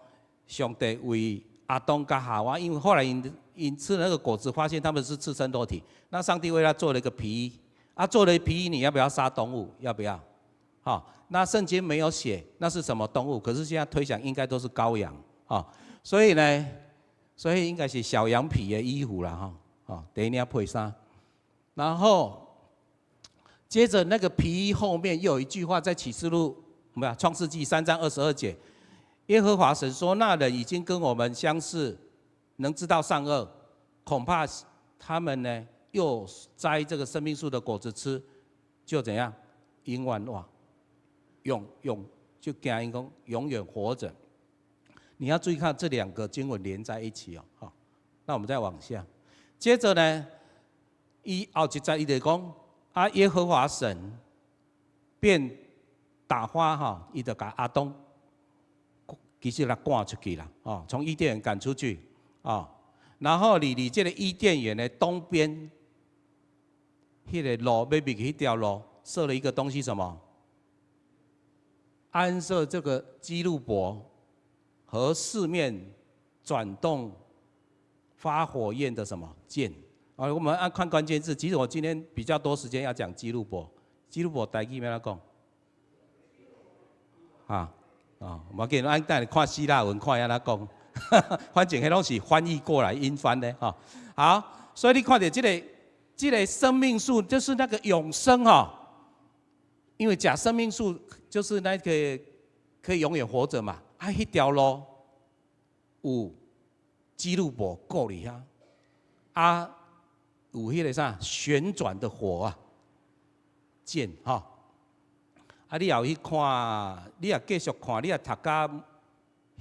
上帝为亚当跟夏娃，因为后来因吃了那个果子，发现他们是赤身裸体，那上帝为他做了一个皮衣，啊，做了皮衣，你要不要杀动物？要不要？好，那圣经没有写那是什么动物，可是现在推想应该都是羔羊，啊，所以应该是小羊皮的衣服啦，哈。第一领配衫，然后接着那个皮衣后面又有一句话，在启示录没有创世纪3章22节，耶和华神说：“那人已经跟我们相似，能知道善恶，恐怕他们呢又摘这个生命树的果子吃，就怎样永远哇，就惊因讲永远活着。”你要注意看这两个经文连在一起哦。好，那我们再往下。接着呢，后一节伊就讲啊，耶和华神便打发哈，伊就把阿东其实来赶出去了哦，从伊甸园赶出去哦。然后你这个伊甸园的东边，迄个路要避迄条路设了一个东西什么？安设这个基路伯和四面转动发火焰的什么剑？啊，我们按看关键字。其实我今天比较多时间要讲基路伯，基督伯台语要怎讲？啊哦，无要紧，咱等下看希腊文看安怎讲，反正迄拢是翻译过来音翻的哈。好，所以你看到这个生命树就是那个永生哈，因为假生命树就是那个可以永远活着嘛。啊，迄条路有基督伯过里啊，啊有迄个啥旋转的火啊剑哈。啊，你也有去看，你也继续看，你也读到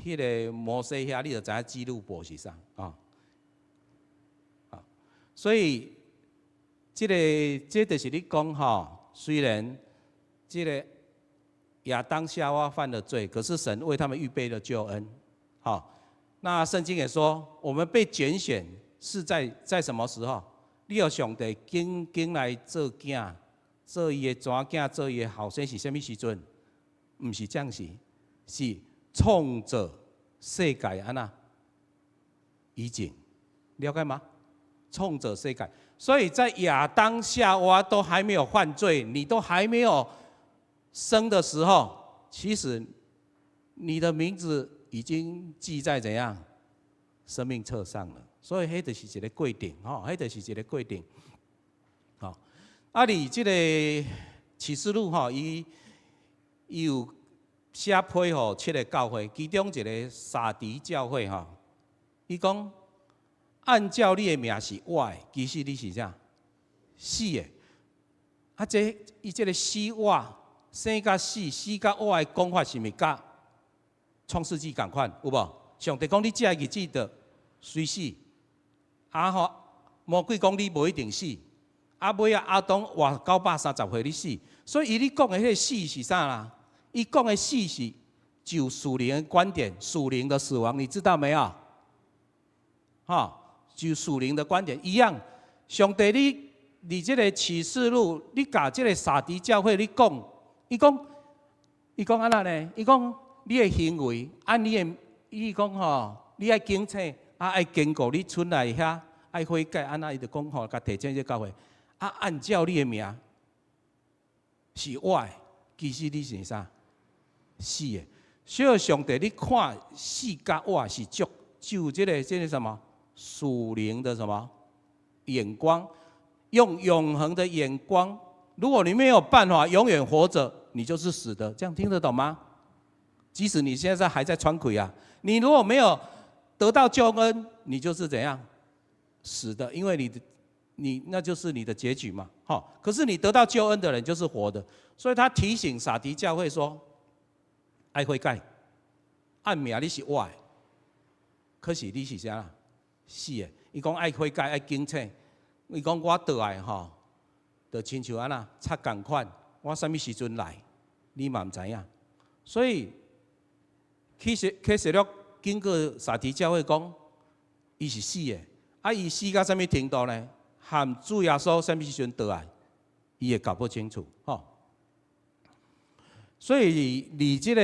迄个摩西遐，你就知影基督伯是啥啊？啊，所以这就是你讲哈，虽然这个亚当夏娃犯了罪，可是神为他们预备了救恩。好，那圣经也说，我们被拣选是在什么时候？你有上帝经来做囝。做伊的蛇囝，做伊的后生是啥物时阵？毋是这样时，是创造世界安那以前，了解吗？创造世界，所以在亚当夏娃都还没有犯罪，你都还没有生的时候，其实你的名字已经记在怎样生命册上了。所以迄就是一个规定，迄就是一个规定。啊，你这个启示录伊有写批予7个教会，其中一个撒狄教会伊讲按照你的名是活的，其实你是啥？死的。啊，伊这个死活生甲死，死甲活的讲法是毋是甲创世纪同款？有无？上帝讲你这个日子的随死，魔鬼讲你无一定死。啊，尾啊，阿当活930岁，你死，所以伊讲的迄个死是啥啦？伊讲的死是就属灵的观点，属灵的死亡，你知道没有？就属灵的观点一样。上帝你这个启示录，你甲这个撒狄教会，你讲，伊讲安怎呢？伊讲你的行为，按你的，伊讲你爱警醒，爱经过你村内遐，爱悔改，安那伊就讲甲提醒这教会。啊，按照你的名是活的，其实你是啥？死的。所以上帝，你看死甲活是就这个什么属灵的什么眼光，用永恒的眼光。如果你没有办法永远活着，你就是死的。这样听得懂吗？即使你现在还在喘气啊，你如果没有得到救恩，你就是怎样死的？因为你那就是你的结局嘛，可是你得到救恩的人就是活的，所以他提醒撒狄教会说：爱悔改，按名你是活的，可是你是啥啦？死的。伊讲爱悔改，爱警醒。伊讲我倒来就亲像安那插共款，我什么时阵来，你嘛唔知影。所以启示录经过撒狄教会讲，伊是死的，啊，伊死到什么程度呢？含主耶稣什么时阵倒来，伊也搞不清楚，所以你这个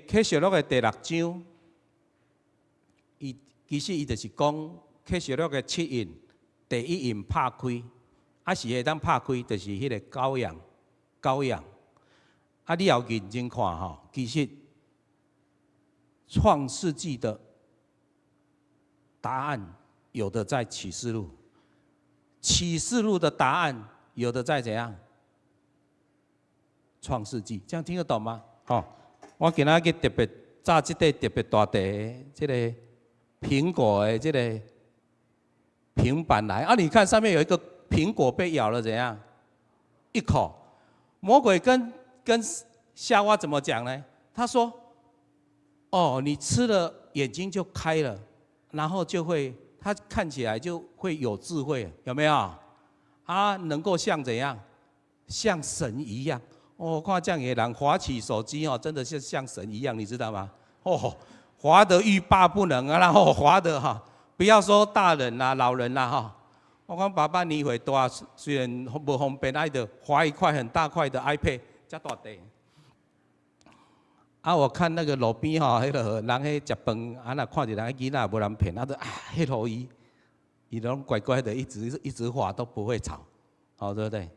启示录的第6章，其实伊就是讲启示录的7印，第1印拍开，是会当拍开，就是迄个羔羊。你要认真看其实创世纪的答案有的在启示录。启示录的答案有的在怎样？创世纪，这样听得懂吗？我今仔日特别炸这个特别大的这个苹果的这个平板来，你看上面有一个苹果被咬了，怎样？一口。魔鬼跟夏娃怎么讲呢？他说：“你吃了眼睛就开了，然后就会。”他看起来就会有智慧，有没有？能够像怎样？像神一样。看这样的人滑起手机真的是像神一样，你知道吗？滑得欲罢不能啊，然后滑得不要说大人啦、老人啦我看爸爸年岁大，虽然不方便，爱的滑一块很大块的 iPad， 这大地。我看那个路边迄个人迄食饭，那看着人囡仔无人骗，迄路伊拢乖乖的一直滑都不会吵，对不对？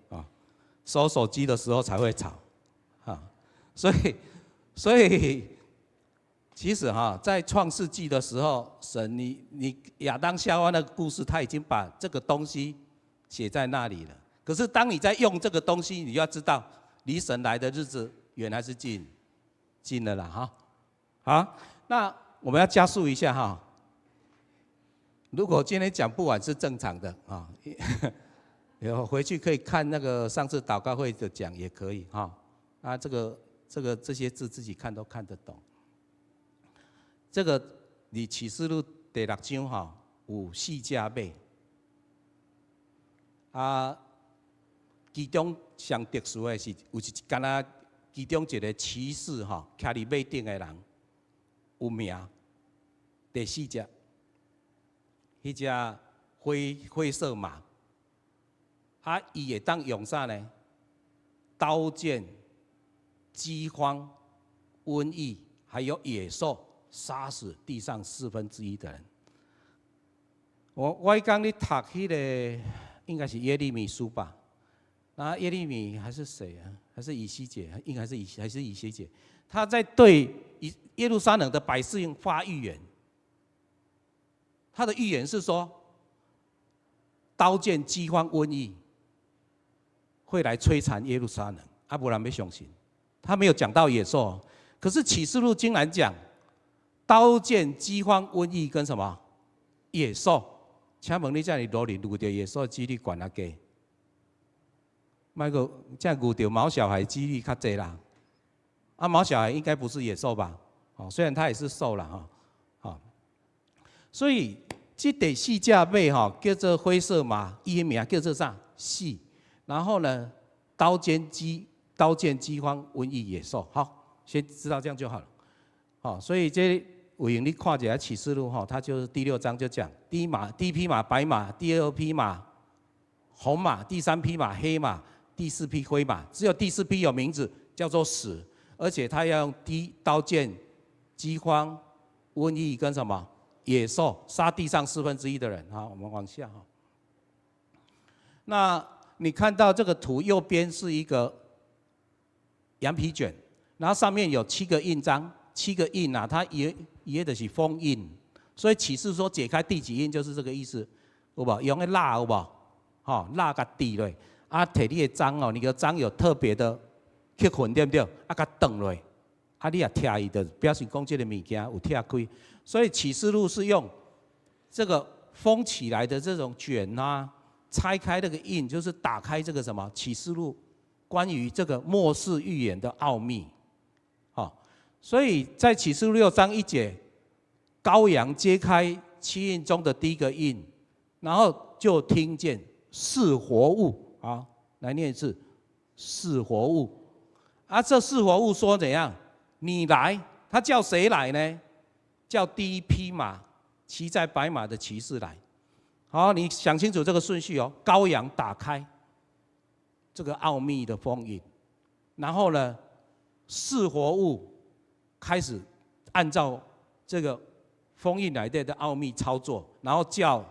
收手机的时候才会吵，啊，所以其实在创世纪的时候，神你亚当夏娃那个故事，他已经把这个东西写在那里了。可是当你在用这个东西，你就要知道，离神来的日子远还是近了啦，哈。好，那我们要加速一下哈。如果今天讲不完是正常的啊，有回去可以看那个上次祷告会的讲也可以哈。啊，这些字自己看都看得懂。这个你启示录第6章哈，有4只马，啊，其中上特殊的是有敢若其中一个骑士哈，徛伫马顶的人有名，第4只，迄只灰色马，啊，伊会当用啥呢？刀剑、饥荒、瘟疫，还有野兽，杀死地上1/4的人。我刚你读迄个应该是耶利米书吧？那耶利米还是谁啊？还是以西结？应该是以西结。他在对耶路撒冷的百姓发预言。他的预言是说，刀剑、饥荒、瘟疫会来摧残耶路撒冷。阿伯兰没相信，他没有讲到野兽，可是启示录竟然讲刀剑、饥荒、瘟疫跟什么野兽。请问你这样努力遇到野兽的几率悬啊低？卖个这样遇到毛小孩几率较低啦。啊，毛小孩应该不是野兽吧？哦，虽然它也是兽啦哈，好，所以这第4只马哈叫做灰色马，伊的名叫做啥？细。然后呢，刀剑、饥荒、瘟疫、野兽。好，先知道这样就好了。好，所以这有用你看一下启示录哈，它就是第6章就讲第一匹马白马，第2匹马红马，第3匹马黑马，第4匹灰马，只有第4匹有名字，叫做死，而且他要用刀剑、饥荒、瘟疫跟什么野兽杀地上1/4的人。好，我们往下哈。那你看到这个图右边是一个羊皮卷，然后上面有7个印章，7个印啊，它也就是封印，所以启示说解开第几印就是这个意思，有无？用个蜡有无？吼，蜡甲滴落，啊，摕你的章哦，你的章有特别的刻痕，对不对？啊，甲断落，啊，你也拆伊的，表示讲这个物件有拆开。所以启示录是用这个封起来的这种卷啊，拆开那个印，就是打开这个什么启示录关于这个末世预言的奥秘。好，所以在启示录6章1节，羔羊揭开7印中的第1个印，然后就听见4活物啊，来念一次，4活物。啊，这4活物说怎样？你来，他叫谁来呢？叫第1匹马骑在白马的骑士来。好，你想清楚这个顺序哦。羔羊打开这个奥秘的封印，然后呢，4活物开始按照这个封印来的奥秘操作，然后叫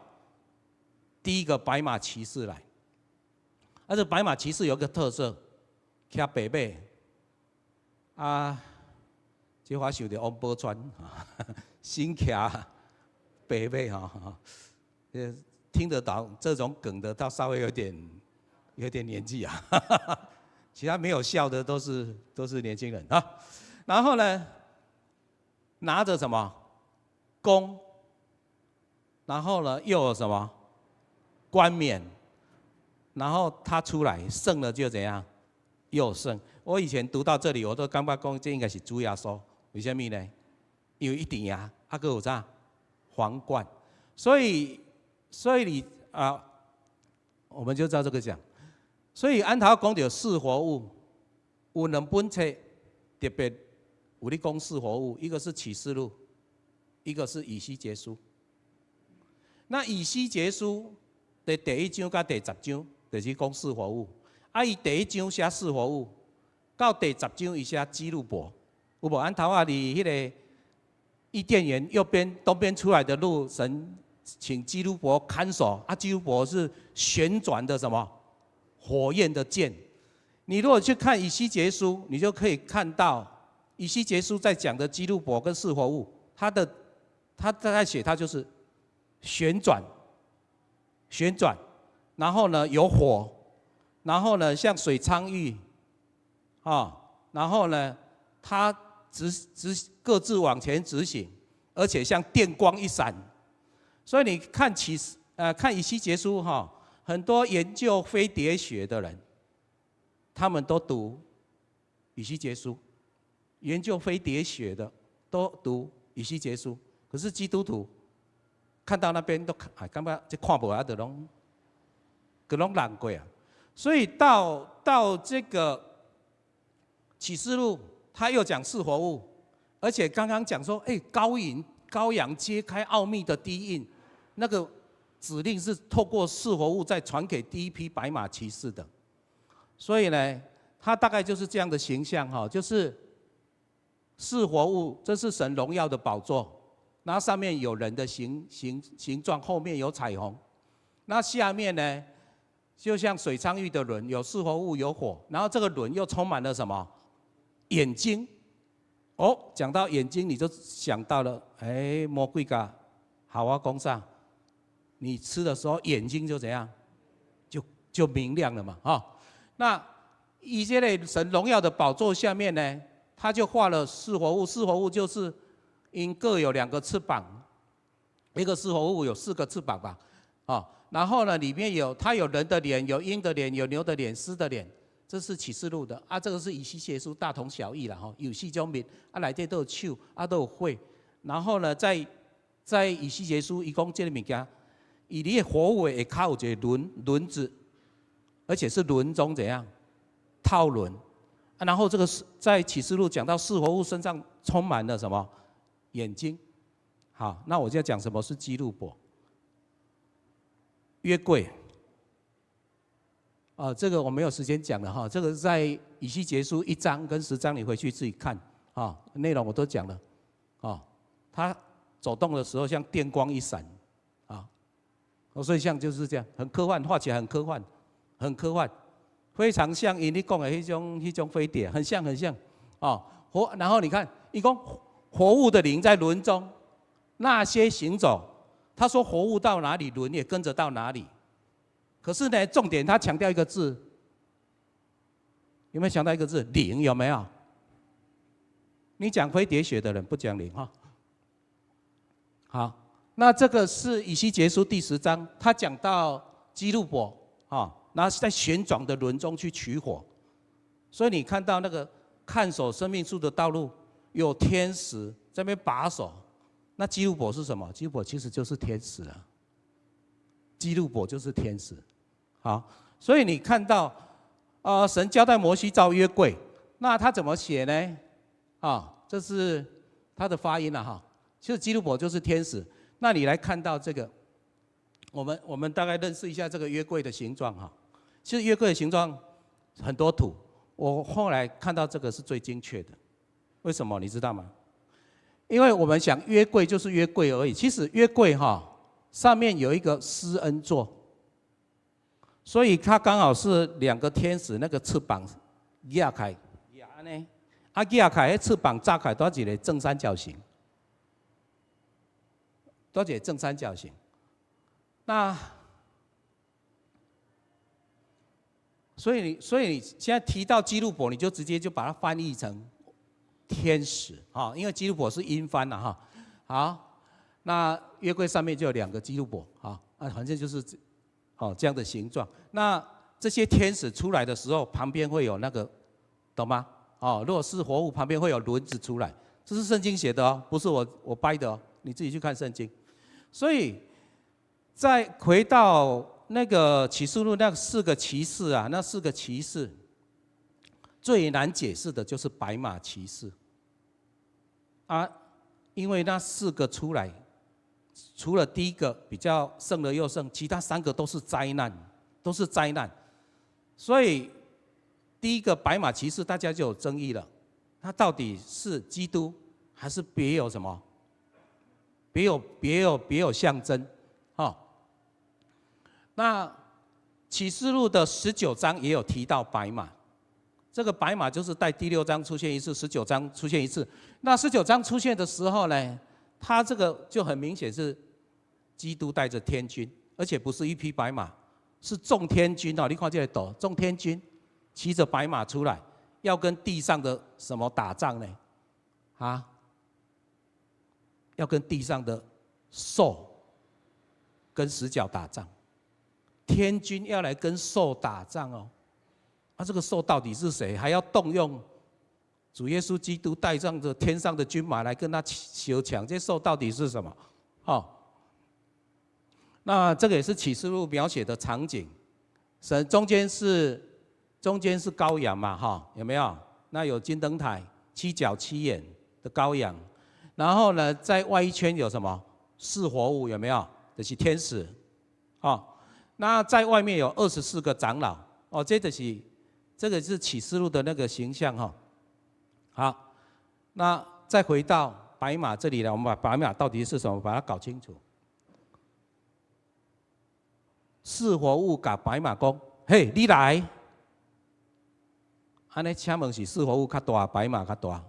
第1个白马骑士来。而这白马骑士有个特色，骑白马啊，这我想到王宝钏新骑白马哈，听得到这种梗的，倒稍微有点年纪啊。其他没有笑的都是年轻人啊。然后呢，拿着什么弓，然后呢又有什么冠冕，然后他出来胜了就怎样，又胜。我以前读到这里，我都感觉讲这应该是主耶稣，为什么呢？因为一定赢，啊还有啥皇冠，所以你啊，我们就照这个讲。所以安头讲到4活物，有2本册特别有咧讲4活物，一个是启示录，一个是以西结书。那以西结书的第1章到第10章，就是讲4活物。啊，伊第1章写4活物，到第10章伊写基路伯，有无？安头啊，离迄个伊甸园右边东边出来的路，神请基路伯看守。啊，基路伯是旋转的什么火焰的剑，你如果去看以西结书，你就可以看到以西结书在讲的基路伯跟四活物，他在写它就是旋转，然后呢有火，然后呢像水苍玉，然后呢它各自往前直行，而且像电光一闪。所以你看看以西结书很多研究飞碟学的人，他们都读以西结书，研究飞碟学的都读以西结书。可是基督徒看到那边都感觉这看不下的拢难过啊。所以到这个启示录，他又讲四活物，而且刚刚讲说，羔羊揭开奥秘的第一印，那个指令是透过四活物再传给第一批白马骑士的。所以呢，他大概就是这样的形象就是四活物，这是神荣耀的宝座。然后上面有人的形状，后面有彩虹。那下面呢，就像水苍玉的轮，有四活物，有火。然后这个轮又充满了什么？眼睛。讲到眼睛，你就想到了，魔鬼噶，好啊，公上，你吃的时候眼睛就怎样，就明亮了嘛，那以这类神荣耀的宝座下面呢，他就画了四活物，四活物就是因各有2个翅膀，一个四活物有4个翅膀吧，然后呢，里面它有人的脸，有鹰的脸，有牛的脸，狮的脸，这是启示录的这个是以西结书，大同小异啦有4种面内底都有手都有火，然后呢，在以西结书，伊讲这个物件，以你的活物的下有一个轮子，而且是轮中怎样套轮然后这个在启示录讲到四活物身上充满了什么？眼睛。好，那我就要讲什么是基路伯。约柜。这个我没有时间讲了这个在以西结书1章跟10章，你回去自己看内容我都讲了他走动的时候像电光一闪所以像就是这样，很科幻，画起来很科幻，非常像你讲的那种飞碟，很像然后你看，伊讲活物的灵在轮中，那些行走，他说活物到哪里，轮也跟着到哪里。可是呢，重点他强调一个字，有没有强调一个字？灵有没有？你讲飞碟学的人不讲灵好，那这个是以西结书第10章，他讲到基路伯然后在旋转的轮中去取火，所以你看到那个看守生命树的道路，有天使在那边把守。那基路伯是什么？基路伯其实就是天使啊。基路伯就是天使。好，所以你看到神交代摩西造约柜，那他怎么写呢？这是他的发音其实基路伯就是天使。那你来看到这个，我们大概认识一下这个约柜的形状其实约柜的形状很多图，我后来看到这个是最精确的。为什么你知道吗？因为我们想约柜就是约柜而已，其实约柜上面有一个施恩座，所以它刚好是2个天使那个翅膀压开，压开那翅膀炸开，多一个正三角形，那所以你现在提到基路伯，你就直接就把它翻译成天使因为基路伯是音翻了好，那约柜上面就有2个基路伯反正就是这样的形状。那这些天使出来的时候，旁边会有那个，懂吗？如果是活物，旁边会有轮子出来，这是圣经写的不是我掰的你自己去看圣经。所以再回到那个启示录那4个骑士那4个骑士最难解释的就是白马骑士因为那4个出来，除了第一个比较胜了又胜，其他3个都是灾难，所以第一个白马骑士大家就有争议了，他到底是基督还是别有什么？别有象征那启示录的19章也有提到白马这个白马就是在第6章出现一次，19章出现一次。那19章出现的时候呢，它这个就很明显是基督带着天军，而且不是一匹白马，是众天军哦。你看这个斗，众天军骑着白马出来，要跟地上的什么打仗呢？啊，要跟地上的兽跟死角打仗。天军要来跟兽打仗哦。这个兽到底是谁？还要动用主耶稣基督带上着天上的军马来跟他修抢，这兽到底是什么？那这个也是启示录描写的场景。中间是羔羊嘛，有没有？那有金灯台，7角7眼的羔羊，然后呢，在外一圈有什么4活物？有没有？就是天使，那在外面有24个长老，这个是启示录的那个形象哈。好，那再回到白马这里来，我们把白马到底是什么，把它搞清楚。4活物甲白马讲：“嘿，你来。”安尼，请问是4活物较大，白马较大？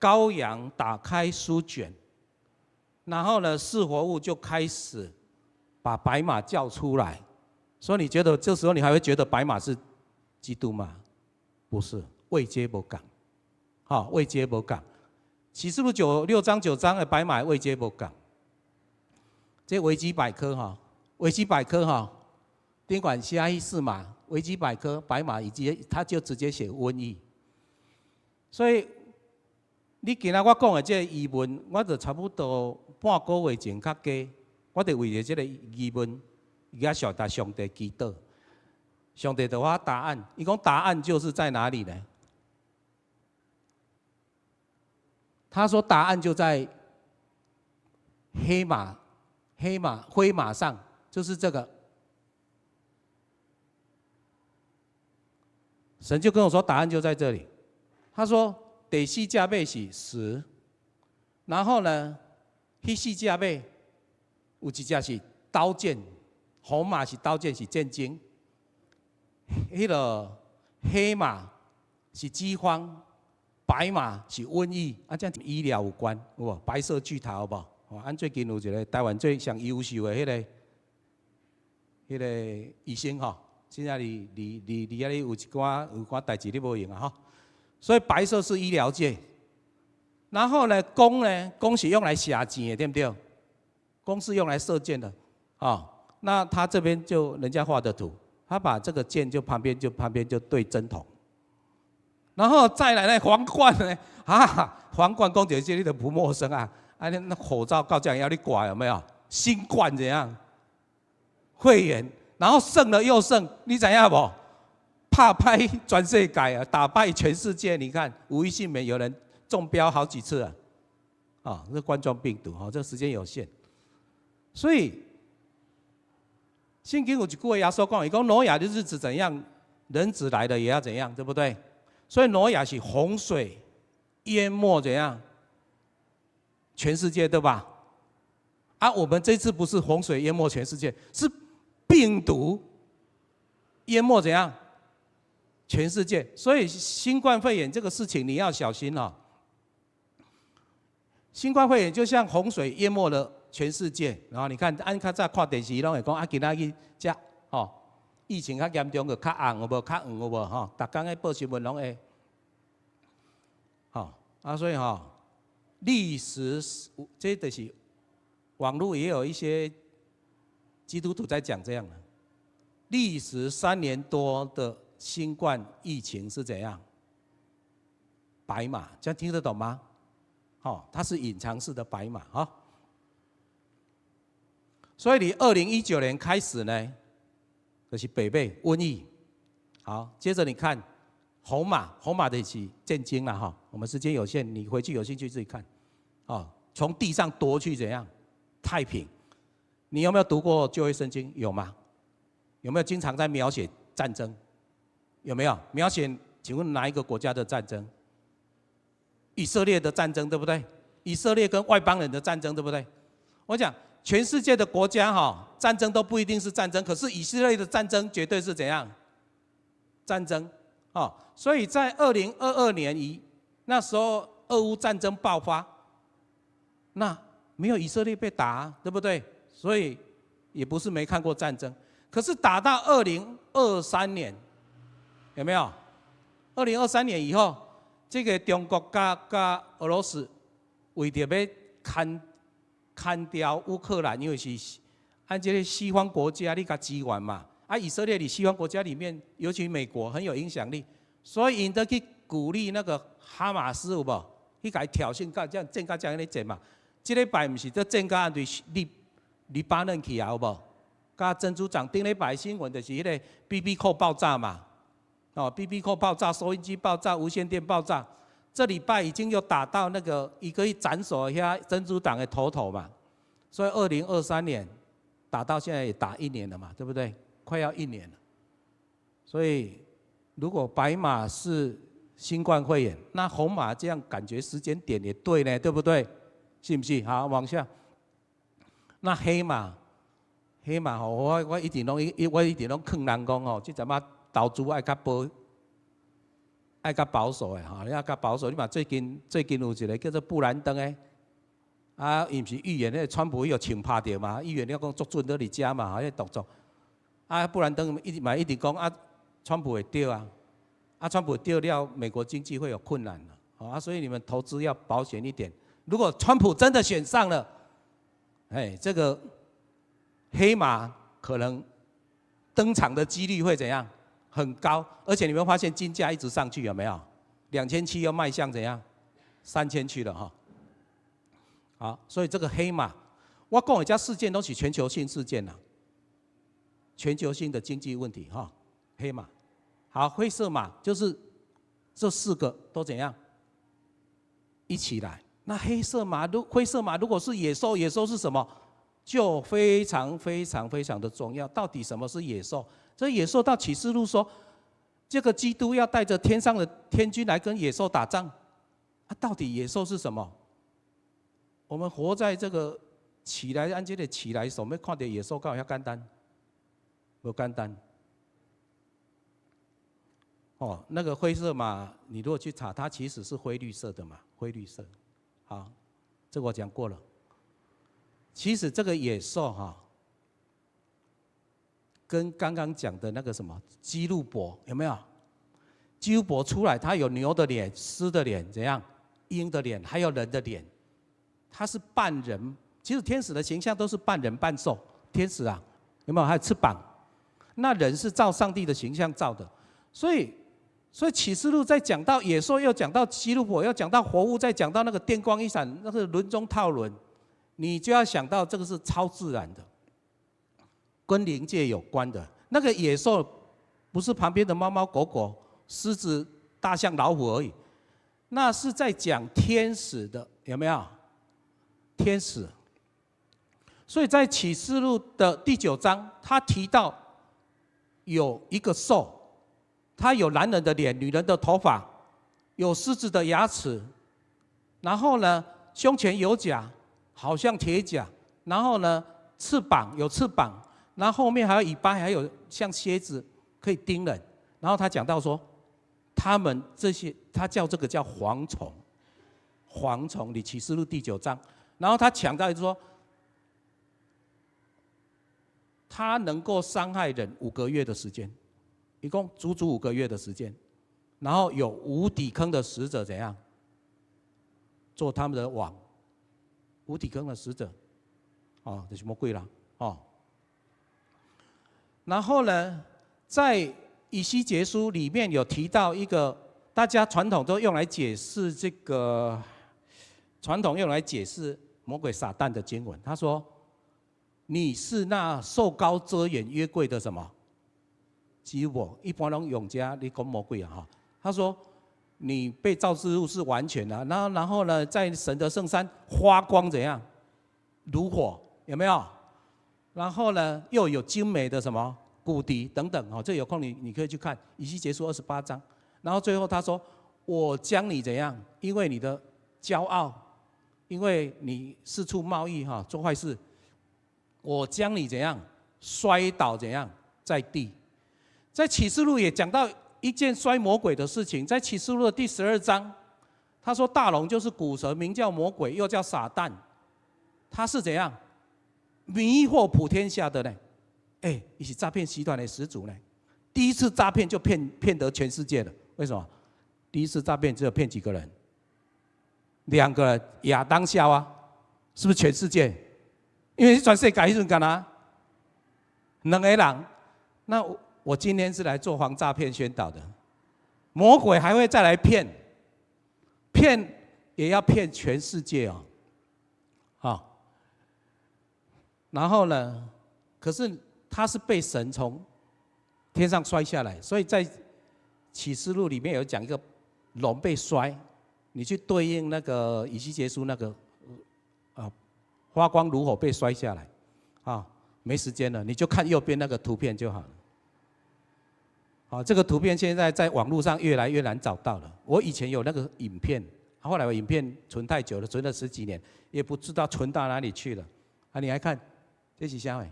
羔羊打开书卷，然后呢，4活物就开始把白马叫出来。所以你觉得这时候你还会觉得白马是基督吗？不是，位阶不讲，位阶不讲。启示录6章9章的白马位阶不讲。这维基百科维基百科宾馆下一4码，维基百科白马以及他就直接写瘟疫。所以你今仔我讲的这个疑问，我就差不多半个月前较加，我就为了这个疑问。伊甲上帝祈祷，上帝就我答案。伊讲答案就是在哪里呢？他说答案就在灰马上，就是这个。神就跟我说答案就在这里。他说第4只马是10，然后呢，迄4只马有一只是刀剑。红马是刀剑，是战争；迄个黑马是饥荒，白马是瘟疫，这样医疗有关，有无？白色巨塔有无？咱最近有一个台湾最上优秀的迄个医生现在你遐里有一寡代志你无用啊所以白色是医疗界，然后呢，弓是用来射箭的，对不对？弓是用来射箭的那他这边就人家画的图，他把这个剑就旁边就对针筒，然后再来呢皇冠呢皇冠讲这些你都不陌生啊，那口罩到这样要你挂有没有？新冠怎样？会员，然后胜了又胜，你知影无？拍拍全世界啊，打败全世界！你看无一幸免有人中标好几次这冠状病毒这时间有限，所以。圣经有一句话，耶稣讲，伊讲挪亚的日子怎样，人子来了也要怎样，对不对？所以挪亚是洪水淹没怎样，全世界，对吧？我们这次不是洪水淹没全世界，是病毒淹没怎样，全世界。所以新冠肺炎这个事情你要小心新冠肺炎就像洪水淹没了全世界，然后你看，按较早看电视，拢会讲今仔日这疫情较严重，就较红有无？较黄有无？逐天咧报新闻拢会，所以历史这就是网络也有一些基督徒在讲这样的，历时3年多的新冠疫情是怎样？白马，这样听得懂吗？它是隐藏式的白马所以你2019年开始呢，就是北美瘟疫。好，接着你看红马的是战争啦我们时间有限，你回去有兴趣自己看。从地上夺去怎样？太平。你有没有读过旧约圣经？有吗？有没有经常在描写战争？有没有描写？请问哪一个国家的战争？以色列的战争，对不对？以色列跟外邦人的战争，对不对？我讲。全世界的国家战争都不一定是战争，可是以色列的战争绝对是怎样？战争，哦，所以在2022年那时候俄乌战争爆发，那没有以色列被打，对不对？所以也不是没看过战争。可是打到2023年，有没有？2023年以后，这个中国加俄罗斯为着要砍掉乌克兰，因为是按这个西方国家你甲支援嘛，以色列里西方国家里面，尤其美国很有影响力，所以因得去鼓励那个哈马斯有无？去甲伊挑衅到这样战到这样咧战嘛。这礼拜毋是在战到对黎巴嫩去啊，有无？甲珍珠港顶礼拜新闻就是迄个 BB 扣爆炸嘛，BB 扣爆炸，收音机爆炸，无线电爆炸。这礼拜已经有打到那个一个斩首遐珍珠党的头嘛，所以2023年打到现在也打1年了嘛，对不对？快要1年了。所以如果白马是新冠肺炎，那红马这样感觉时间点也对呢，对不对？信不信？好，往下。那黑马吼，我一直拢劝人讲吼，这阵啊投资爱较保守的哈，你要较保守。你嘛最近有一个叫做布兰登的，伊毋是预言那川普有枪拍到嘛？预言了讲作准在你家嘛，迄动作。布兰登一直讲川普会掉川普掉了，美国经济会有困难了，所以你们投资要保险一点。如果川普真的选上了，这个黑马可能登场的几率会怎样？很高，而且你们发现金价一直上去，有没有？2700要迈向怎样？3000去了哈。好，所以这个黑马，我讲的这事件都是全球性事件啦，全球性的经济问题哈。黑马，好，灰色马就是这4个都怎样一起来？那灰色马如果是野兽，野兽是什么？就非常非常非常的重要。到底什么是野兽？这野兽到启示录说，这个基督要带着天上的天军来跟野兽打仗。到底野兽是什么？我们活在这个起来按这个起来手，要看到野兽，敢有遐简单？不简单。那个灰色马，你如果去查，它其实是灰绿色的嘛，灰绿色。好，这个我讲过了。其实这个野兽跟刚刚讲的那个什么基路伯有没有？基路伯出来，他有牛的脸、狮的脸，怎样？鹰的脸，还有人的脸。他是半人，其实天使的形象都是半人半兽。天使有没有？还有翅膀。那人是照上帝的形象造的，所以启示录在讲到野兽，又讲到基路伯，又讲到活物，再讲到那个电光一闪，那个轮中套轮，你就要想到这个是超自然的。跟灵界有关的那个野兽，不是旁边的猫猫狗狗、狮子、大象、老虎而已，那是在讲天使的，有没有？天使。所以在启示录的第9章，他提到有一个兽，他有男人的脸、女人的头发，有狮子的牙齿，然后呢，胸前有甲，好像铁甲，然后呢，翅膀有翅膀。然后后面还有尾巴，还有像蝎子可以叮人。然后他讲到说，他们这些，他叫这个叫蝗虫，蝗虫，你启示录第9章。然后他强调说，他能够伤害人5个月的时间，一共足足5个月的时间。然后有无底坑的使者怎样做他们的网？无底坑的使者，就是魔鬼啦，然后呢，在以西结书里面有提到一个，大家传统都用来解释这个，传统用来解释魔鬼撒旦的经文。他说：“你是那受膏遮掩约柜的什么？基路伯。一般拢用家你讲魔鬼哈。他说你被造之物是完全的，然后呢，在神的圣山发光怎样？如火，有没有？”然后呢，又有精美的什么骨笛等等，这有空你可以去看以西结书28章。然后最后他说：“我将你怎样？因为你的骄傲，因为你四处贸易做坏事，我将你怎样摔倒怎样在地。”在启示录也讲到一件摔魔鬼的事情，在启示录的第12章，他说大龙就是古蛇，名叫魔鬼，又叫撒旦，他是怎样迷惑普天下的呢？哎，一起诈骗集团的始祖呢。第一次诈骗就骗得全世界了，为什么？第一次诈骗只有骗几个人？2个人，亚当夏娃，是不是全世界？因为全世界迄阵干哪？2个人。那我今天是来做防诈骗宣导的。魔鬼还会再来骗也要骗全世界哦，好。然后呢？可是他是被神从天上摔下来，所以在启示录里面有讲一个龙被摔，你去对应那个以西结书那个发光如火被摔下来，没时间了，你就看右边那个图片就好了。好，这个图片现在在网络上越来越难找到了。我以前有那个影片，后来我影片存太久了，存了10几年，也不知道存到哪里去了。你来看，这是啥？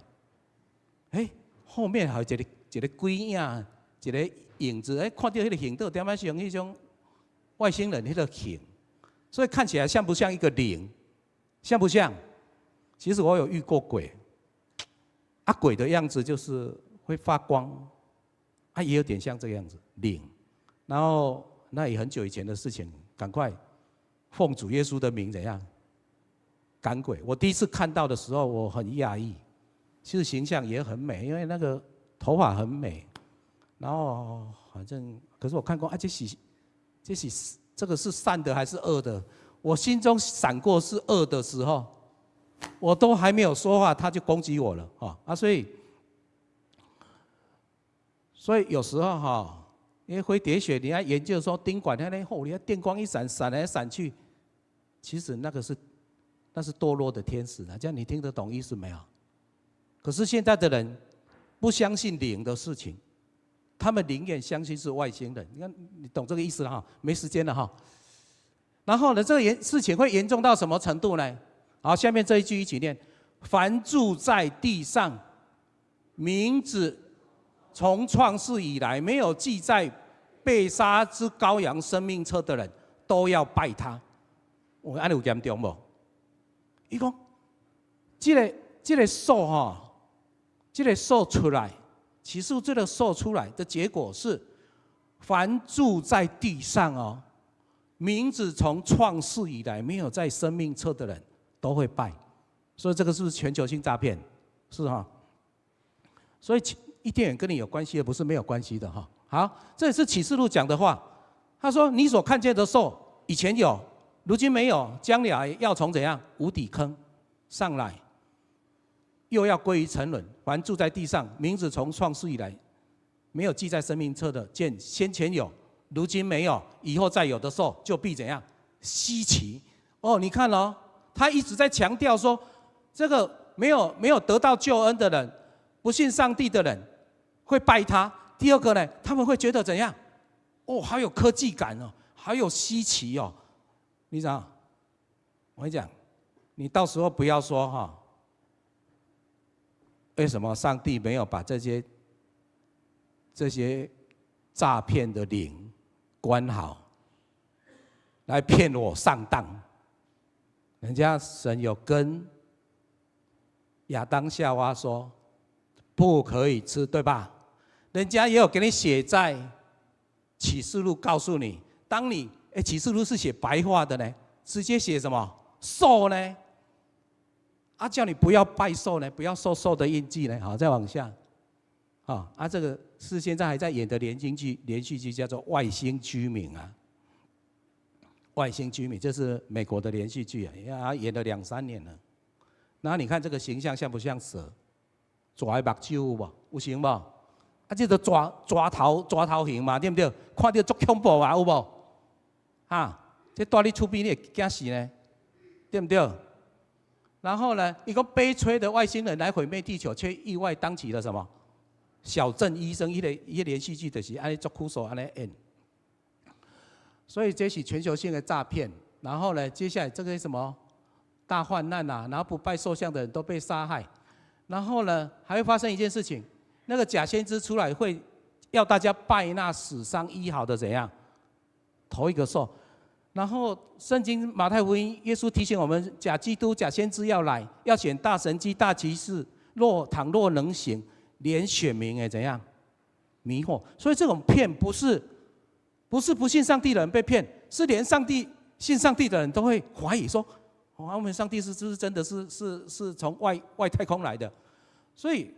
后面还有一个鬼影，一个影子，看到那个形，都点么像那种外星人那个形，所以看起来像不像一个灵？像不像？其实我有遇过鬼，鬼的样子就是会发光，也有点像这个样子灵。然后那也很久以前的事情，赶快奉主耶稣的名怎样赶鬼。我第一次看到的时候，我很讶异。其实形象也很美，因为那个头发很美，然后反正，可是我看过这个是善的还是恶的？我心中闪过是恶的时候，我都还没有说话，他就攻击我了所以有时候因为灰蝶雪，你要研究说宾馆那后，你要电光一闪，闪来闪去，其实那是堕落的天使这样你听得懂意思没有？可是现在的人不相信灵的事情，他们宁愿相信是外星人。你看，你懂这个意思了没时间了然后呢，这个事情会严重到什么程度呢？好，下面这一句一起念：凡住在地上，名字从创世以来没有记在被杀之羔羊生命册的人，都要拜他。我安尼有严重无？伊讲，这个数这个数出来，其实这个数出来的结果是，凡住在地上名字从创世以来没有在生命册的人都会拜，所以这个是不是全球性诈骗？是所以伊甸园跟你有关系的，不是没有关系的好，这也是启示录讲的话。他说：“你所看见的兽，以前有，如今没有，将来要从怎样无底坑上来。”又要归于沉沦。凡住在地上，名字从创世以来没有记在生命册的，见先前有，如今没有，以后再有的时候，就必怎样稀奇。你看他一直在强调说，这个没有得到救恩的人，不信上帝的人会拜他。第二个呢，他们会觉得怎样？好有科技感好有稀奇你知道？我跟你讲，你到时候不要说为什么上帝没有把这些诈骗的灵关好，来骗我上当？人家神有跟亚当夏娃说不可以吃，对吧？人家也有给你写在启示录，告诉你，当你启示录是写白话的呢，直接写什么兽呢？叫你不要拜兽呢，不要受兽的印记呢。好，再往下，这个是现在还在演的连续剧，叫做《外星居民》外星居民，这是美国的连续剧演了2、3年了。然后你看这个形象像不像蛇？抓目睭有无？有像无？这个抓头型嘛，对不对？看到足恐怖有无？这带你出边你会惊死呢，对不对？然后呢，一个悲催的外星人来毁灭地球，却意外当起了什么小镇医生？一个连续剧就是安尼做苦手安尼演。所以这是全球性的诈骗。然后呢，接下来这个什么大患难然后不拜兽像的人都被杀害。然后呢，还会发生一件事情，那个假先知出来会要大家拜那死伤医好的怎样头一个兽。然后圣经马太福音，耶稣提醒我们，假基督、假先知要来，要显大神迹、大奇事。倘若能行，连选民也怎样迷惑。所以这种骗不是不信上帝的人被骗，是连信上帝的人都会怀疑说，我们上帝是不是真的是从外太空来的？所以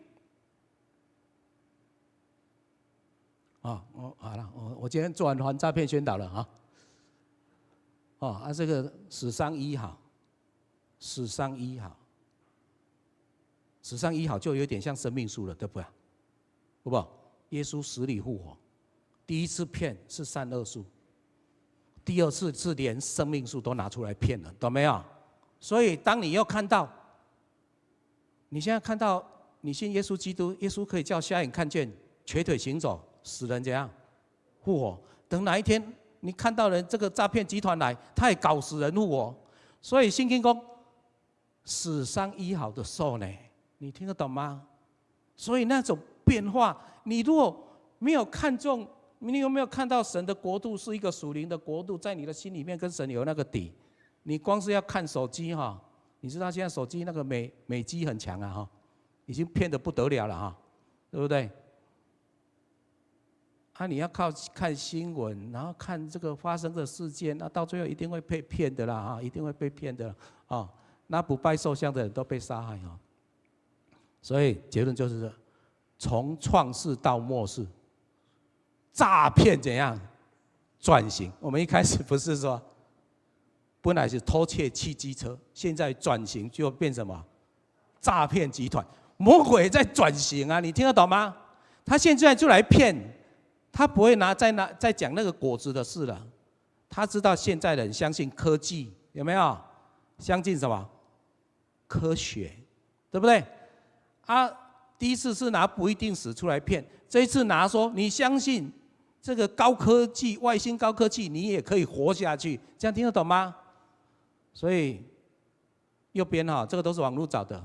好了，我今天做完反诈骗宣导了这个死伤医好，死伤医好，死伤医好就有点像生命树了，对不对？好不好？耶稣死里复活，第一次骗是善恶树，第二次是连生命树都拿出来骗了，懂没有？所以当你要看到，你现在看到你信耶稣基督，耶稣可以叫瞎眼看见，瘸腿行走，死人怎样复活？等哪一天你看到人这个诈骗集团来，他也搞死人复活。所以圣经说，死伤医好的兽呢，你听得懂吗？所以那种变化，你如果没有看中，你有没有看到神的国度是一个属灵的国度，在你的心里面跟神有那个底？你光是要看手机你知道现在手机那个美机很强已经骗得不得了了对不对？你要靠看新闻，然后看这个发生的事件，那到最后一定会被骗的啦一定会被骗的那不拜兽像的人都被杀害所以结论就是，从创世到末世，诈骗怎样转型？我们一开始不是说，本来是偷窃汽机车，现在转型就变什么？诈骗集团，魔鬼在转型你听得懂吗？他现在就来骗，他不会再讲那个果子的事了。他知道现在人相信科技，有没有？相信什么？科学，对不对？第一次是拿不一定死出来骗，这一次拿说你相信这个高科技、外星高科技，你也可以活下去，这样听得懂吗？所以右边这个都是网络找的，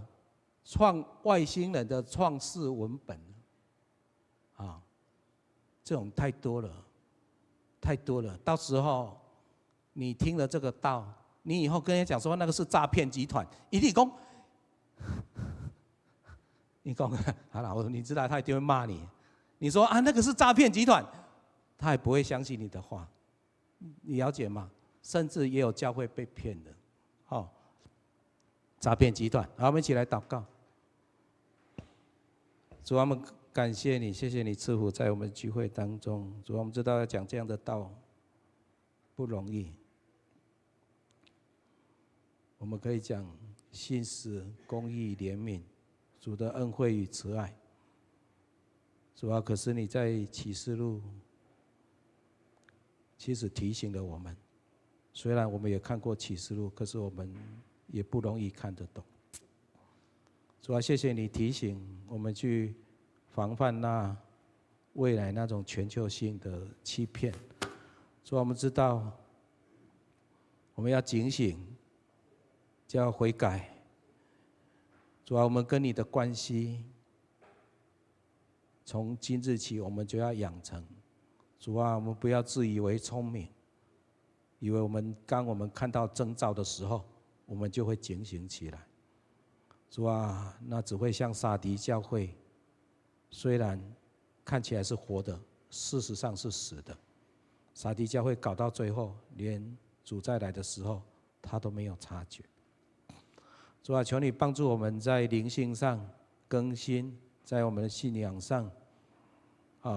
外星人的创世文本这种太多了，太多了。到时候你听了这个道，你以后跟人家讲说那个是诈骗集团，一定讲。你讲好了，你知道他一定会骂你。你说那个是诈骗集团，他也不会相信你的话。你了解吗？甚至也有教会被骗的，诈骗集团。好，我们一起来祷告。主啊，我们感谢你，谢谢你赐福在我们聚会当中。主啊，我们知道要讲这样的道不容易。我们可以讲信实、公义、怜悯。主的恩惠与慈爱，主啊，可是你在启示录其实提醒了我们，虽然我们也看过启示录，可是我们也不容易看得懂。主啊，谢谢你提醒我们去防范那未来那种全球性的欺骗。主啊，我们知道我们要警醒，就要悔改。主啊，我们跟你的关系，从今日起我们就要养成。主啊，我们不要自以为聪明，以为我们看到征兆的时候，我们就会警醒起来。主啊，那只会像撒狄教会，虽然看起来是活的，事实上是死的。撒狄教会搞到最后，连主再来的时候，他都没有察觉。主啊，求你帮助我们在灵性上更新，在我们的信仰上，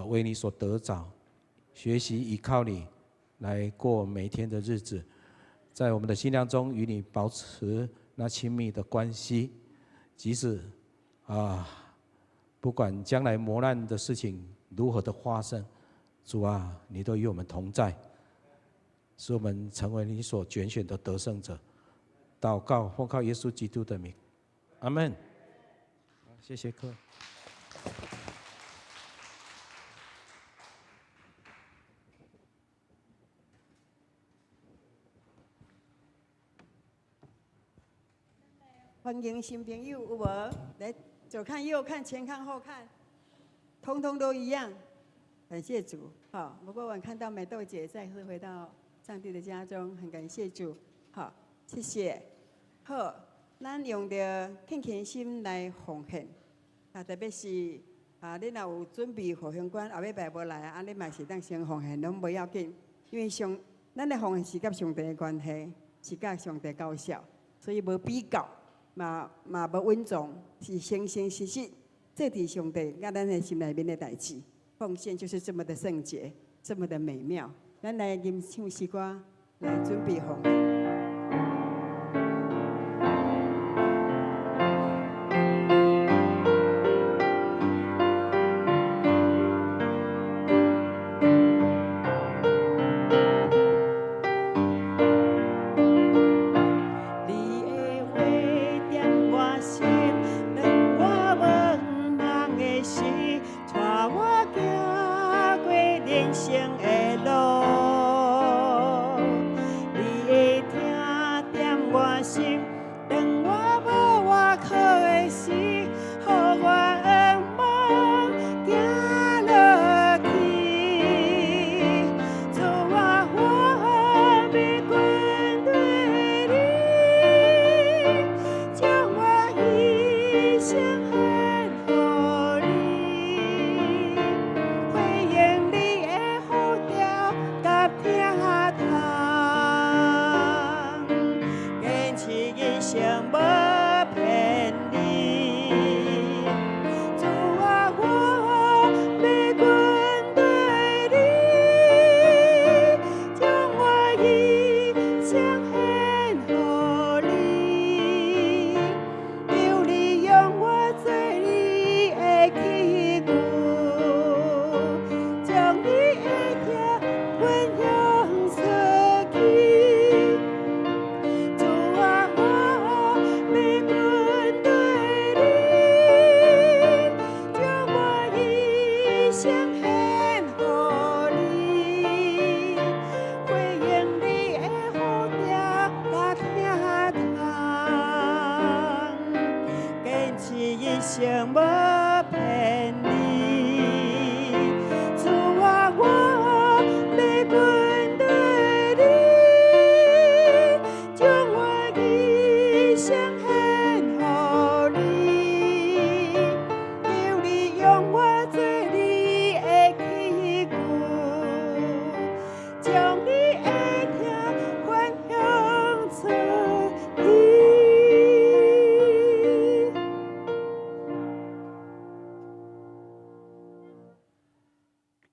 为你所得着，学习依靠你来过每一天的日子，在我们的信仰中与你保持那亲密的关系，即使不管将来磨难的事情如何的发生，主啊，你都与我们同在，使我们成为你所拣选的得胜者。祷告，奉靠耶稣基督的名，阿们。谢谢各位。欢迎新朋友，有无？来左看右看，前看后看，通通都一样。感谢主。好，不过我看到美豆姐再次回到上帝的家中，很感谢主。好，谢谢。好，咱用着虔诚心来奉献，特别是你若有准备互相关，后尾拜无来你嘛是当先奉献，拢不要紧，因为咱的奉献是甲上帝的关系，是甲上帝高效，所以无比较，嘛无稳重，是生生实实，这伫上帝甲咱的心内面的代志。奉献就是这么的圣洁，这么的美妙。咱来吟唱诗歌，来准备奉献。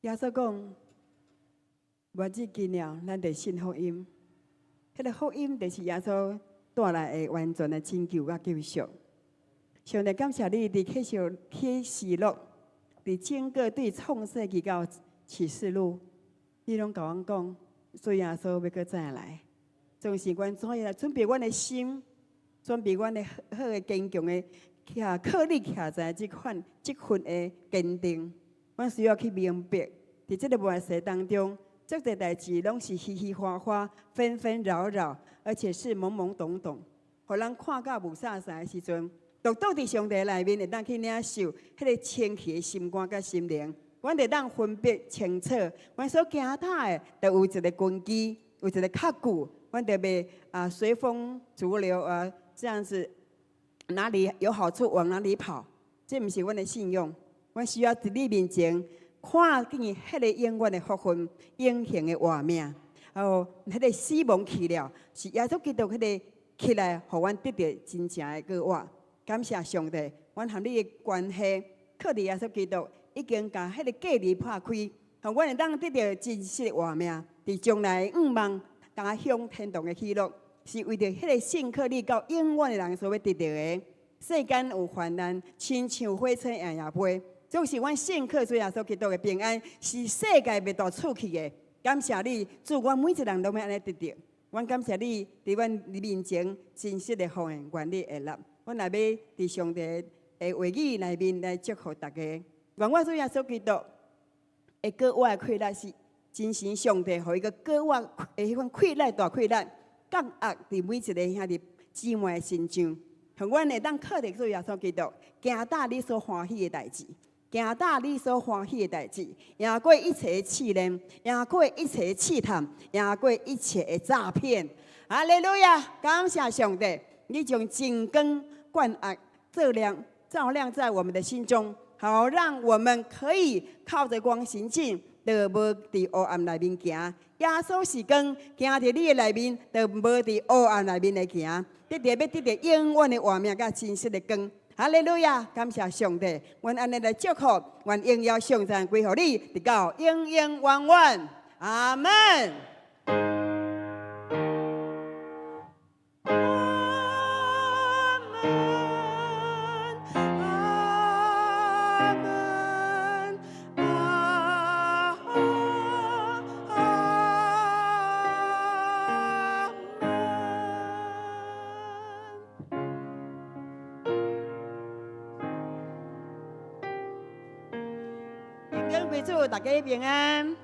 耶稣讲，末日近了，咱得信福音。迄个福音就是耶稣带来的完全的拯救甲救赎。上帝感谢你，伫启示录，伫整个对创世纪到启示录，你拢甲阮讲，所以耶稣要搁再来，总是阮怎样来准备阮的心，准备阮的好的坚强的靠你徛在这份的坚定。阮需要去明白，伫这个末世当中，这个代志拢是稀稀花花、纷纷扰扰，而且是懵懵懂懂，互人看到无啥啥的时阵，独倒伫上帝内面会当去领受迄个清气的心肝甲心灵。阮会当分别清楚，阮所行踏的，就有一个根基，有一个较固，阮就袂随风逐流这样子，哪里有好处往哪里跑，这毋是阮的信用。阮需要伫你面前看见迄个永远的福分、永恒的活命，迄个死亡去了，是耶稣基督迄个起来，互阮得到真正的过活。感谢上帝，阮和你的关系，靠伫耶稣基督已经甲迄个隔离破开，互阮会当得到真实的活命。伫将来愿望家乡天堂的喜乐，是为着迄个信靠你到永远的人所要得到的。世间有患难，亲像火车硬也飞。总是阮信靠主耶稣基督的平安，是世界袂夺出去的。感谢你，祝阮每一个人都要安尼得到。阮感谢你，伫阮面前真实的奉献，愿你会纳。阮也要伫上帝的话语内面来祝福大家。愿我主耶稣基督的过活的快乐是真神上帝，互伊个过活的迄款快乐大快乐，降压伫每一个兄弟姊妹的身上，互阮会当靠着主耶稣基督，行踏你所欢喜的代志。行大你所欢喜的代志，赢过一切的试炼，赢过一切的试探，赢过一切的诈骗。哈利路亚！感谢上帝，你将金光灌爱照亮在我们的心中，好让我们可以靠着光行进，就无伫黑暗内面行。耶稣是光，行伫你的内面，就无伫黑暗内面来行。得到永远的活命甲真实的光。哈利路亚！感谢上帝，阮安尼来祝福，愿荣耀颂赞归乎你，直到永永远远。阿门。天公归主，大家平安。